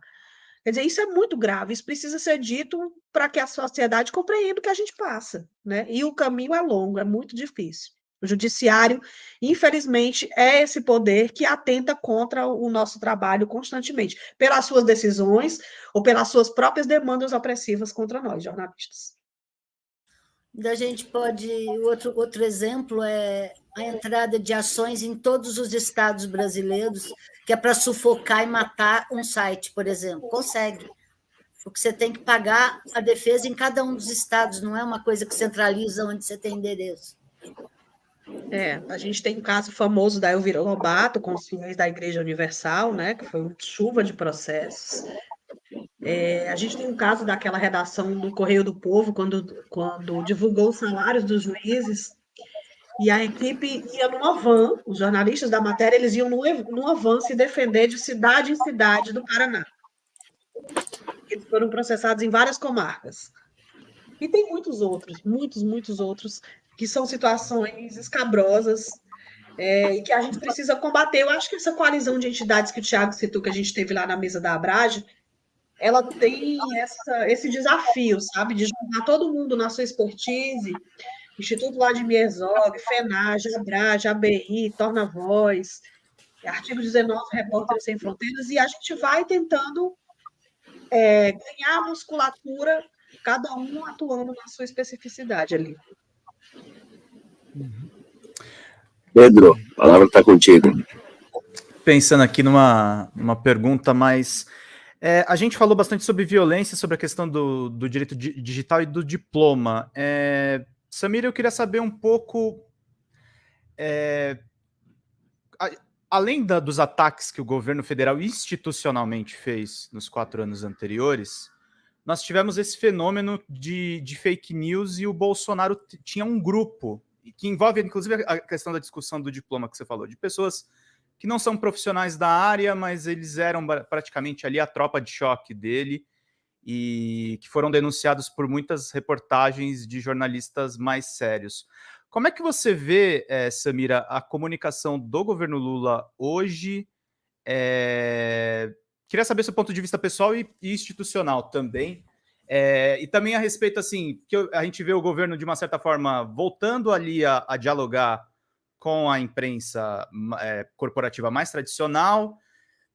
Speaker 3: Quer dizer, isso é muito grave, isso precisa ser dito para que a sociedade compreenda o que a gente passa. Né? E o caminho é longo, é muito difícil. O judiciário, infelizmente, é esse poder que atenta contra o nosso trabalho constantemente, pelas suas decisões ou pelas suas próprias demandas opressivas contra nós, jornalistas.
Speaker 4: A gente pode. Outro exemplo é a entrada de ações em todos os estados brasileiros, que é para sufocar e matar um site, por exemplo. Consegue. porque você tem que pagar a defesa em cada um dos estados, não é uma coisa que centraliza onde você tem endereço.
Speaker 3: A gente tem um caso famoso da Elvira Lobato com os fiéis da Igreja Universal, né, que foi uma chuva de processos. A gente tem um caso daquela redação do Correio do Povo, quando divulgou os salários dos juízes, e a equipe ia numa van, os jornalistas da matéria, eles iam numa van se defender de cidade em cidade do Paraná. Eles foram processados em várias comarcas. E tem muitos outros, que são situações escabrosas, e que a gente precisa combater. Eu acho que essa coalizão de entidades que o Thiago citou, que a gente teve lá na mesa da Abrage, ela tem esse desafio, sabe, de juntar todo mundo na sua expertise, Instituto Vladimir Herzog, FENAGE, Abrage, ABRI, Torna Voz, Artigo 19, Repórteres Sem Fronteiras, e a gente vai tentando ganhar musculatura, cada um atuando na sua especificidade ali.
Speaker 1: Pedro, a palavra está contigo.
Speaker 2: Pensando aqui numa pergunta mais... a gente falou bastante sobre violência, sobre a questão do direito digital e do diploma. Samira, eu queria saber um pouco... além dos ataques que o governo federal institucionalmente fez nos 4 anos anteriores, nós tivemos esse fenômeno de fake news, e o Bolsonaro tinha um grupo que envolve, inclusive, a questão da discussão do diploma que você falou, de pessoas que não são profissionais da área, mas eles eram praticamente ali a tropa de choque dele, e que foram denunciados por muitas reportagens de jornalistas mais sérios. Como é que você vê, Samira, a comunicação do governo Lula hoje? Queria saber seu ponto de vista pessoal e institucional também. E também a respeito, assim, que a gente vê o governo, de uma certa forma, voltando ali a dialogar com a imprensa corporativa mais tradicional,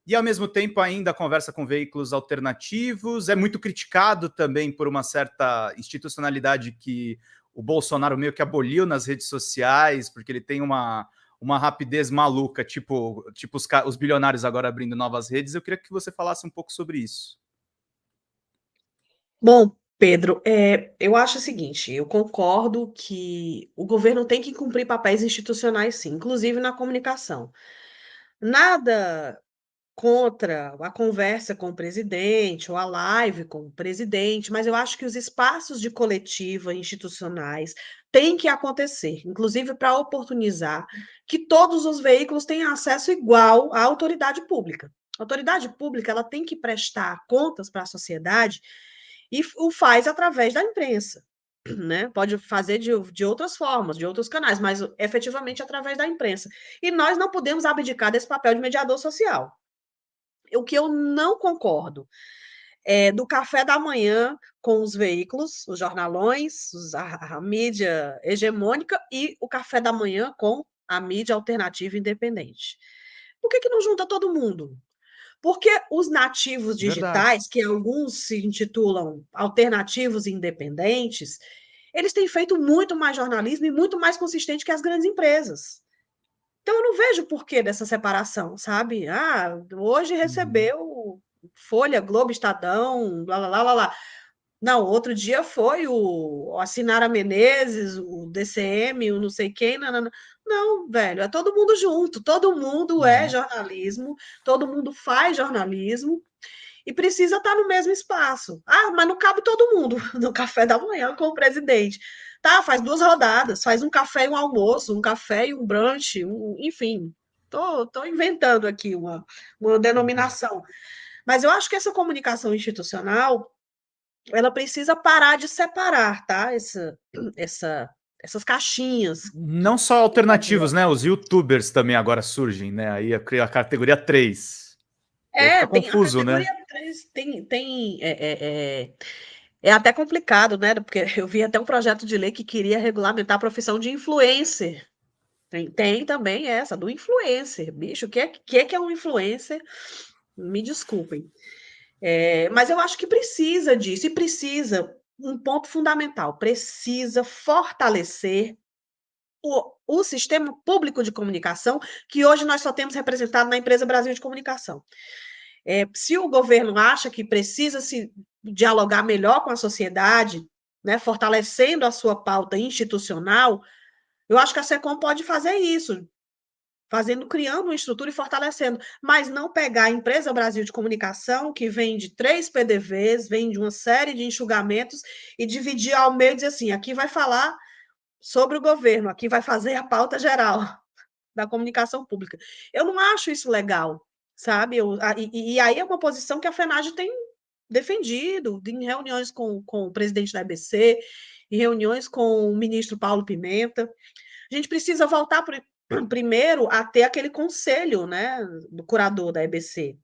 Speaker 2: e, ao mesmo tempo, ainda conversa com veículos alternativos. É muito criticado também por uma certa institucionalidade que o Bolsonaro meio que aboliu nas redes sociais, porque ele tem uma rapidez maluca, tipo os bilionários agora abrindo novas redes. Eu queria que você falasse um pouco sobre isso.
Speaker 3: Bom, Pedro, eu acho o seguinte, eu concordo que o governo tem que cumprir papéis institucionais, sim, inclusive na comunicação. Nada contra a conversa com o presidente ou a live com o presidente, mas eu acho que os espaços de coletiva institucionais têm que acontecer, inclusive para oportunizar que todos os veículos tenham acesso igual à autoridade pública. A autoridade pública, ela tem que prestar contas para a sociedade, e o faz através da imprensa, né? Pode fazer de outras formas, de outros canais, mas efetivamente através da imprensa. E nós não podemos abdicar desse papel de mediador social. O que eu não concordo é do café da manhã com os veículos, os jornalões, a mídia hegemônica, e o café da manhã com a mídia alternativa independente. Por que não junta todo mundo? Porque os nativos digitais, que alguns se intitulam alternativos independentes, eles têm feito muito mais jornalismo e muito mais consistente que as grandes empresas. Então, eu não vejo o porquê dessa separação, sabe? Hoje recebeu Folha, Globo, Estadão, blá, blá, blá, blá, blá. Não, outro dia foi o Assinara Menezes, o DCM, o não sei quem. Não, velho, é todo mundo junto, todo mundo é jornalismo, todo mundo faz jornalismo e precisa estar no mesmo espaço. Mas não cabe todo mundo no café da manhã com o presidente. Tá, faz 2 rodadas, faz um café e um almoço, um café e um brunch, enfim. Tô inventando aqui uma denominação. Mas eu acho que essa comunicação institucional, ela precisa parar de separar, tá? Essas caixinhas.
Speaker 2: Não só alternativos, né? Os youtubers também agora surgem, né? Aí a categoria 3. Fica confuso,
Speaker 3: a categoria, né? 3 é até complicado, né? Porque eu vi até um projeto de lei que queria regulamentar a profissão de influencer. Tem também essa, do influencer. Bicho, o que é um influencer? Me desculpem. Mas eu acho que precisa disso, e precisa, um ponto fundamental, precisa fortalecer o sistema público de comunicação, que hoje nós só temos representado na Empresa Brasil de Comunicação. Se o governo acha que precisa se dialogar melhor com a sociedade, né, fortalecendo a sua pauta institucional, eu acho que a SECOM pode fazer isso, criando uma estrutura e fortalecendo, mas não pegar a Empresa Brasil de Comunicação, que vem de 3 PDVs, vem de uma série de enxugamentos, e dividir ao meio e dizer assim, aqui vai falar sobre o governo, aqui vai fazer a pauta geral da comunicação pública. Eu não acho isso legal, sabe? E aí é uma posição que a FENAGE tem defendido em reuniões com o presidente da EBC, em reuniões com o ministro Paulo Pimenta. A gente precisa voltar primeiro a ter aquele conselho, né, do curador da EBC.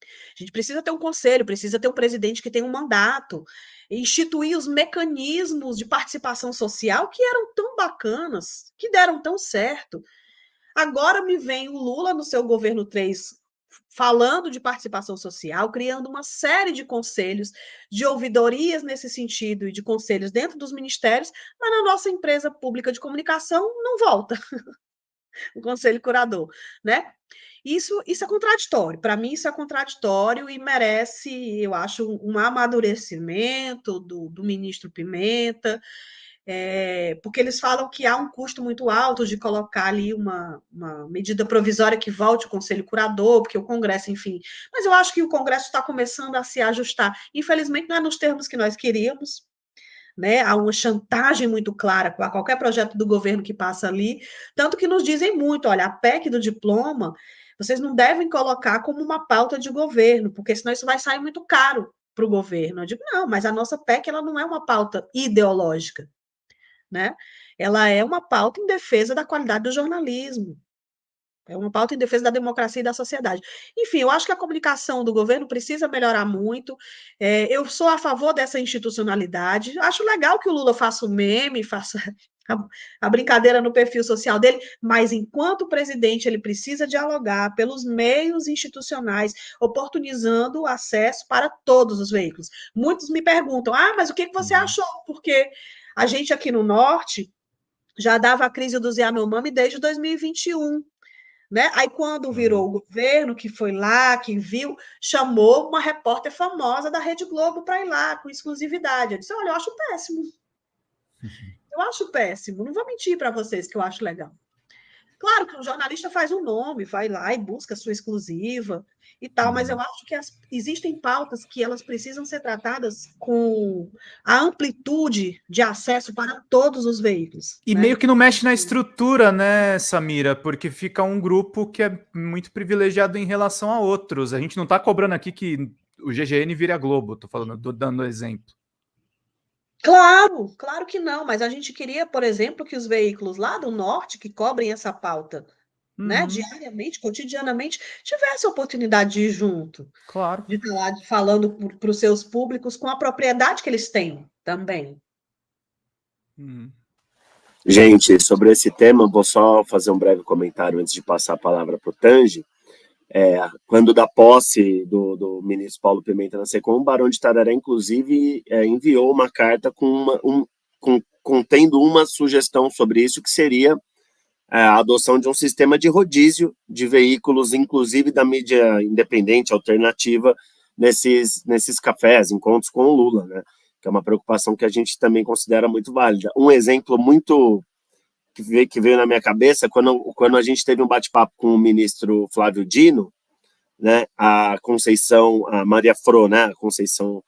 Speaker 3: A gente precisa ter um conselho, precisa ter um presidente que tem um mandato, instituir os mecanismos de participação social que eram tão bacanas, que deram tão certo. Agora me vem o Lula no seu governo 3 falando de participação social, criando uma série de conselhos, de ouvidorias nesse sentido e de conselhos dentro dos ministérios, mas na nossa empresa pública de comunicação não volta o conselho curador, né? Isso é contraditório. Para mim, isso é contraditório e merece, eu acho, um amadurecimento do ministro Pimenta, porque eles falam que há um custo muito alto de colocar ali uma medida provisória que volte o conselho curador, porque o Congresso, enfim. Mas eu acho que o Congresso está começando a se ajustar. Infelizmente, não é nos termos que nós queríamos, né? Há uma chantagem muito clara a qualquer projeto do governo que passa ali, tanto que nos dizem muito, olha, a PEC do diploma, vocês não devem colocar como uma pauta de governo, porque senão isso vai sair muito caro para o governo. Eu digo, não, mas a nossa PEC ela não é uma pauta ideológica, né? Ela é uma pauta em defesa da qualidade do jornalismo, é uma pauta em defesa da democracia e da sociedade. Enfim, eu acho que a comunicação do governo precisa melhorar muito. Eu sou a favor dessa institucionalidade. Acho legal que o Lula faça o meme, faça a brincadeira no perfil social dele, mas enquanto presidente ele precisa dialogar pelos meios institucionais, oportunizando o acesso para todos os veículos. Muitos me perguntam, mas o que você achou? Porque a gente aqui no Norte já dava a crise do Yanomami desde 2021. Né? Aí, quando virou o governo, que foi lá, que viu, chamou uma repórter famosa da Rede Globo para ir lá, com exclusividade. Eu disse, olha, eu acho péssimo. Eu acho péssimo. Não vou mentir para vocês que eu acho legal. Claro que o jornalista faz um nome, vai lá e busca a sua exclusiva e tal, mas eu acho que existem pautas que elas precisam ser tratadas com a amplitude de acesso para todos os veículos.
Speaker 2: E
Speaker 3: né?
Speaker 2: meio que não mexe na estrutura, né, Samira? Porque fica um grupo que é muito privilegiado em relação a outros. A gente não está cobrando aqui que o GGN vire a Globo, tô falando, dando exemplo.
Speaker 3: Claro que não, mas a gente queria, por exemplo, que os veículos lá do Norte, que cobrem essa pauta, né, diariamente, cotidianamente, tivessem a oportunidade de ir junto.
Speaker 2: Claro.
Speaker 3: De estar lá falando para os seus públicos com a propriedade que eles têm também.
Speaker 1: Gente, sobre esse tema, vou só fazer um breve comentário antes de passar a palavra para o Tange. Quando da posse do ministro Paulo Pimenta na SECOM, o Barão de Tararé, inclusive, enviou uma carta contendo uma sugestão sobre isso, que seria a adoção de um sistema de rodízio de veículos, inclusive da mídia independente, alternativa, nesses cafés, encontros com o Lula, né? Que é uma preocupação que a gente também considera muito válida. Um exemplo muito que veio na minha cabeça, quando a gente teve um bate-papo com o ministro Flávio Dino, né, a Conceição, a Maria Fro, né, a Conceição,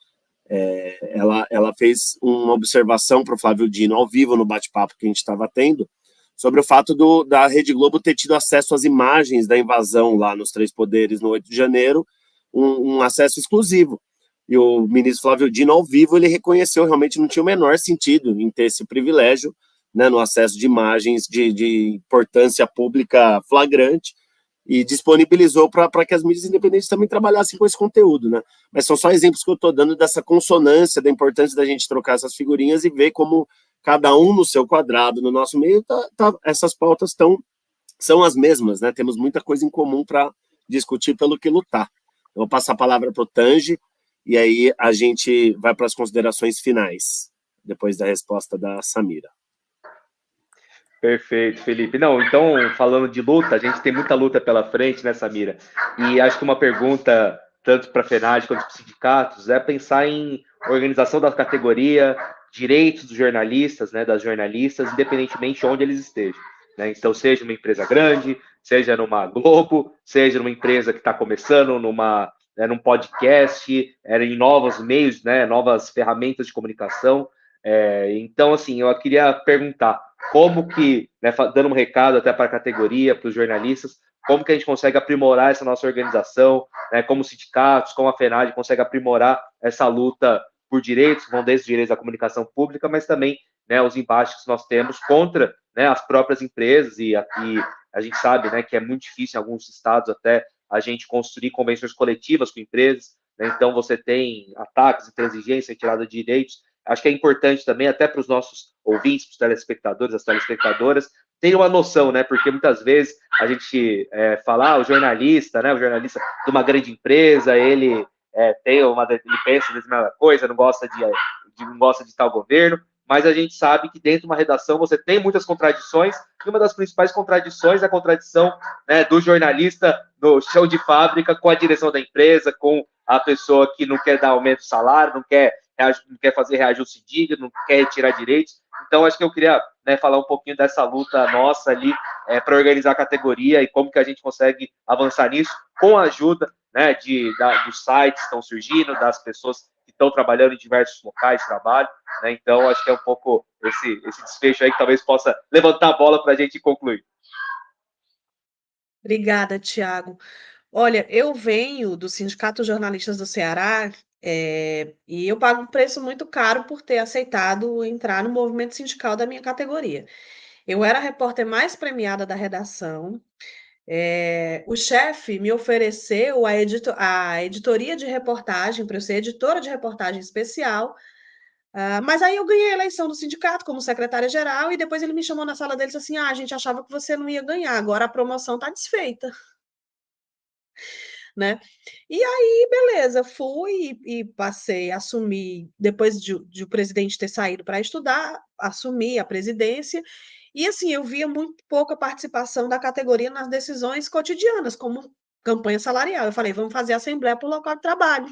Speaker 1: ela fez uma observação para o Flávio Dino ao vivo no bate-papo que a gente estava tendo, sobre o fato da Rede Globo ter tido acesso às imagens da invasão lá nos Três Poderes no 8 de janeiro, um acesso exclusivo. E o ministro Flávio Dino, ao vivo, ele reconheceu realmente não tinha o menor sentido em ter esse privilégio, né, no acesso de imagens de importância pública flagrante, e disponibilizou para que as mídias independentes também trabalhassem com esse conteúdo, né? Mas são só exemplos que eu estou dando dessa consonância, da importância da gente trocar essas figurinhas e ver como cada um no seu quadrado, no nosso meio, essas pautas são as mesmas, né? Temos muita coisa em comum para discutir pelo que lutar. Eu vou passar a palavra para o Tange, e aí a gente vai para as considerações finais, depois da resposta da Samira.
Speaker 5: Perfeito, Felipe. Não, então, falando de luta, a gente tem muita luta pela frente, né, Samira? E acho que uma pergunta tanto para a FENAD quanto para os sindicatos, é pensar em organização da categoria, direitos dos jornalistas, né, das jornalistas, independentemente de onde eles estejam. Né? Então, seja uma empresa grande, seja numa Globo, seja numa empresa que está começando, num podcast, em novos meios, né, novas ferramentas de comunicação. Então, assim, eu queria perguntar como que, né, dando um recado até para a categoria, para os jornalistas, como que a gente consegue aprimorar essa nossa organização, né, como sindicatos, como a FENAD consegue aprimorar essa luta por direitos, vão desde os direitos da comunicação pública, mas também, né, os embates que nós temos contra, né, as próprias empresas, e a gente sabe, né, que é muito difícil em alguns estados até a gente construir convenções coletivas com empresas, né, então você tem ataques, intransigência, retirada de direitos. Acho que é importante também, até para os nossos ouvintes, para os telespectadores, as telespectadoras, terem uma noção, né? Porque muitas vezes a gente fala, o jornalista de uma grande empresa, ele ele pensa a mesma coisa, não gosta de tal governo, mas a gente sabe que dentro de uma redação você tem muitas contradições, e uma das principais contradições é a contradição, né, do jornalista no chão de fábrica com a direção da empresa, com a pessoa que não quer dar aumento de salário, não quer fazer reajuste digno, não quer retirar direitos. Então, acho que eu queria, né, falar um pouquinho dessa luta nossa ali para organizar a categoria e como que a gente consegue avançar nisso com a ajuda, né, dos sites que estão surgindo, das pessoas que estão trabalhando em diversos locais de trabalho. Né? Então, acho que é um pouco esse desfecho aí que talvez possa levantar a bola para a gente concluir.
Speaker 3: Obrigada, Tiago. Olha, eu venho do Sindicato de Jornalistas do Ceará, e eu pago um preço muito caro por ter aceitado entrar no movimento sindical da minha categoria. Eu era a repórter mais premiada da redação. O chefe me ofereceu a editoria de reportagem para eu ser editora de reportagem especial, mas aí eu ganhei a eleição do sindicato como secretária-geral e depois ele me chamou na sala dele e disse assim: a gente achava que você não ia ganhar, agora a promoção está desfeita. Né? E aí, beleza, fui e passei, assumi, depois de o presidente ter saído para estudar, assumi a presidência, e assim, eu via muito pouca participação da categoria nas decisões cotidianas, como campanha salarial. Eu falei, vamos fazer assembleia por local de trabalho.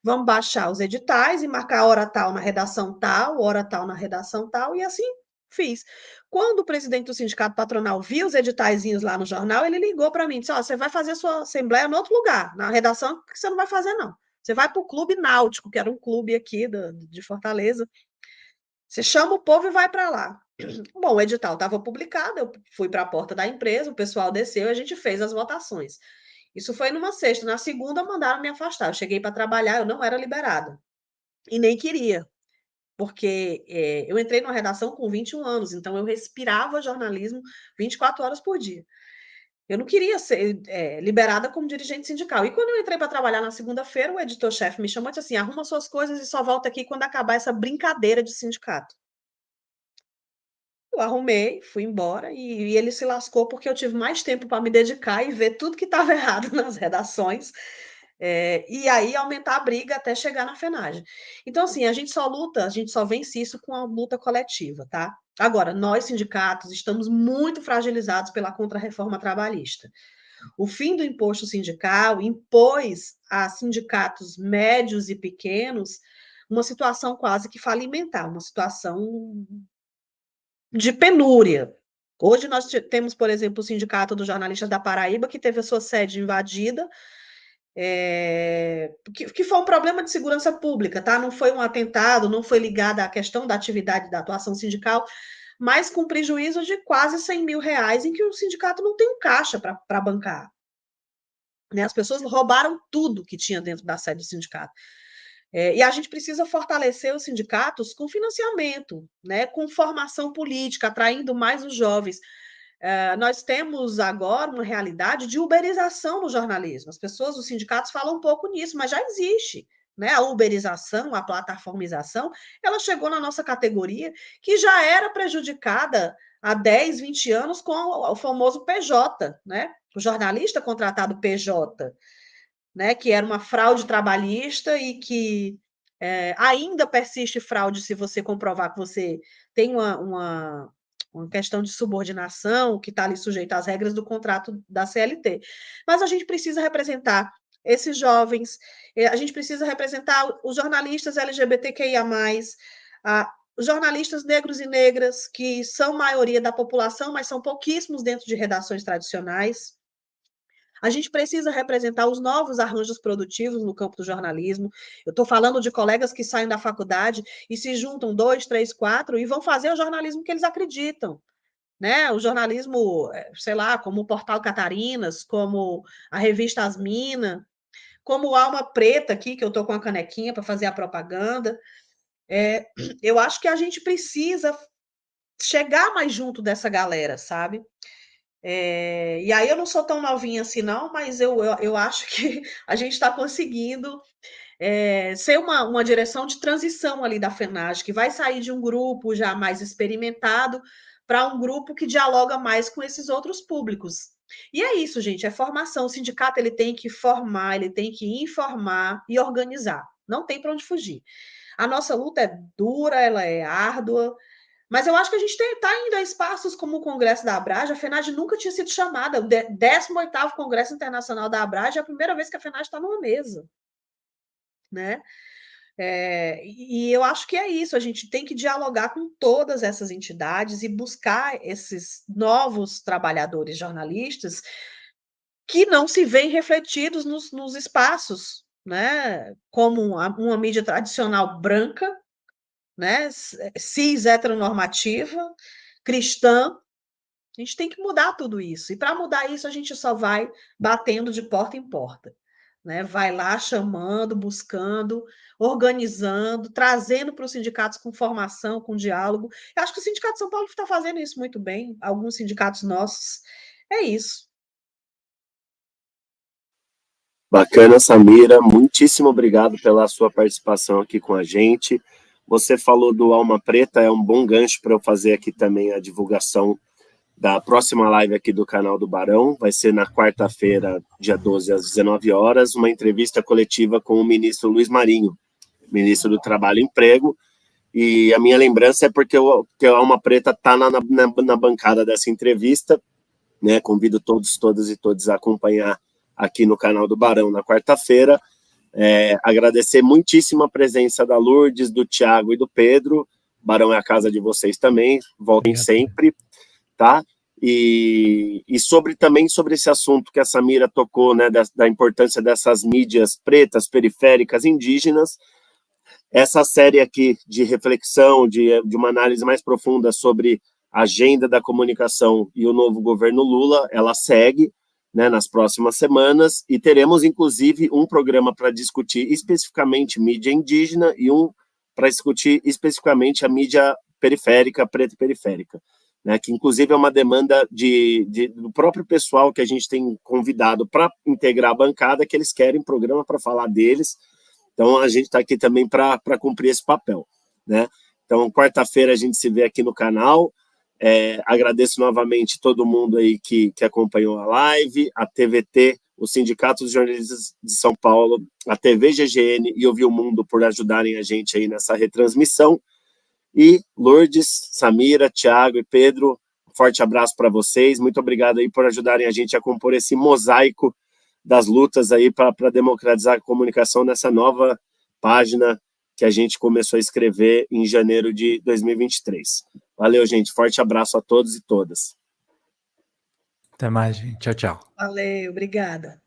Speaker 3: Vamos baixar os editais e marcar hora tal na redação tal, hora tal na redação tal, e assim fiz. Quando o presidente do sindicato patronal viu os editaizinhos lá no jornal, ele ligou para mim e disse: você vai fazer a sua assembleia em outro lugar, na redação, que você não vai fazer, não. Você vai para o Clube Náutico, que era um clube aqui de Fortaleza. Você chama o povo e vai para lá. Bom, o edital estava publicado, eu fui para a porta da empresa, o pessoal desceu e a gente fez as votações. Isso foi numa sexta. Na segunda, mandaram me afastar. Eu cheguei para trabalhar, eu não era liberada. E nem queria, porque eu entrei numa redação com 21 anos, então eu respirava jornalismo 24 horas por dia. Eu não queria ser liberada como dirigente sindical. E quando eu entrei para trabalhar na segunda-feira, o editor-chefe me chamou e disse assim: arruma suas coisas e só volta aqui quando acabar essa brincadeira de sindicato. Eu arrumei, fui embora e ele se lascou porque eu tive mais tempo para me dedicar e ver tudo que estava errado nas redações, e aí aumentar a briga até chegar na FENAGE. Então, assim, a gente só vence isso com a luta coletiva, tá? Agora, nós, sindicatos, estamos muito fragilizados pela contrarreforma trabalhista. O fim do imposto sindical impôs a sindicatos médios e pequenos uma situação quase que falimentar, uma situação de penúria. Hoje nós temos, por exemplo, o Sindicato dos Jornalistas da Paraíba, que teve a sua sede invadida, que foi um problema de segurança pública, tá? Não foi um atentado, não foi ligado à questão da atividade da atuação sindical, mas com prejuízo de quase 100 mil reais, em que o sindicato não tem um caixa para bancar. Né? As pessoas roubaram tudo que tinha dentro da sede do sindicato. E a gente precisa fortalecer os sindicatos com financiamento, né, com formação política, atraindo mais os jovens. Nós temos agora uma realidade de uberização no jornalismo. As pessoas, os sindicatos falam um pouco nisso, mas já existe. Né? A uberização, a plataformização, ela chegou na nossa categoria, que já era prejudicada há 10, 20 anos com o famoso PJ, né? O jornalista contratado PJ. Né, que era uma fraude trabalhista e que ainda persiste fraude se você comprovar que você tem uma questão de subordinação que está ali sujeita às regras do contrato da CLT. Mas a gente precisa representar esses jovens, a gente precisa representar os jornalistas LGBTQIA+, os jornalistas negros e negras, que são maioria da população, mas são pouquíssimos dentro de redações tradicionais. A gente precisa representar os novos arranjos produtivos no campo do jornalismo. Eu estou falando de colegas que saem da faculdade e se juntam 2, 3, 4 e vão fazer o jornalismo que eles acreditam. Né? O jornalismo, sei lá, como o Portal Catarinas, como a revista Asmina, como o Alma Preta aqui, que eu estou com a canequinha para fazer a propaganda. Eu acho que a gente precisa chegar mais junto dessa galera, sabe? E aí eu não sou tão novinha assim, não, mas eu acho que a gente está conseguindo ser uma direção de transição ali da FENAGE, que vai sair de um grupo já mais experimentado para um grupo que dialoga mais com esses outros públicos. E é isso, gente, é formação. O sindicato ele tem que formar, ele tem que informar e organizar. Não tem para onde fugir. A nossa luta é dura, ela é árdua, mas eu acho que a gente está indo a espaços como o Congresso da Abrage. A FENAGE nunca tinha sido chamada. O 18º Congresso Internacional da Abrage é a primeira vez que a FENAGE está numa mesa. Né? E eu acho que é isso, a gente tem que dialogar com todas essas entidades e buscar esses novos trabalhadores jornalistas que não se veem refletidos nos espaços, né? Como uma mídia tradicional branca, né? Cis, heteronormativa, cristã. A gente tem que mudar tudo isso. E para mudar isso, a gente só vai batendo de porta em porta. Né? Vai lá chamando, buscando, organizando, trazendo para os sindicatos com formação, com diálogo. Eu acho que o Sindicato de São Paulo está fazendo isso muito bem, alguns sindicatos nossos. É isso.
Speaker 1: Bacana, Samira. Muitíssimo obrigado pela sua participação aqui com a gente. Você falou do Alma Preta, é um bom gancho para eu fazer aqui também a divulgação da próxima live aqui do canal do Barão. Vai ser na quarta-feira, dia 12, às 19 horas, uma entrevista coletiva com o ministro Luiz Marinho, ministro do Trabalho e Emprego, e a minha lembrança é porque a Alma Preta está na bancada dessa entrevista, né? Convido todas e todos a acompanhar aqui no canal do Barão na quarta-feira. Agradecer muitíssimo a presença da Lourdes, do Thiago e do Pedro. Barão é a casa de vocês também, voltem sempre. Tá? E também sobre esse assunto que a Samira tocou, né, da importância dessas mídias pretas, periféricas, indígenas, essa série aqui de reflexão, de uma análise mais profunda sobre a agenda da comunicação e o novo governo Lula, ela segue, né, nas próximas semanas, e teremos, inclusive, um programa para discutir especificamente mídia indígena e um para discutir especificamente a mídia periférica, preta e periférica. Né, que inclusive é uma demanda do próprio pessoal que a gente tem convidado para integrar a bancada, que eles querem programa para falar deles. Então, a gente está aqui também para cumprir esse papel. Né? Então, quarta-feira a gente se vê aqui no canal. Agradeço novamente todo mundo aí que acompanhou a live, a TVT, o Sindicato dos Jornalistas de São Paulo, a TV GGN e o Viu Mundo por ajudarem a gente aí nessa retransmissão. E Lourdes, Samira, Thiago e Pedro, um forte abraço para vocês. Muito obrigado aí por ajudarem a gente a compor esse mosaico das lutas aí para democratizar a comunicação nessa nova página que a gente começou a escrever em janeiro de 2023. Valeu, gente. Forte abraço a todos e todas.
Speaker 2: Até mais, gente. Tchau, tchau.
Speaker 3: Valeu, obrigada.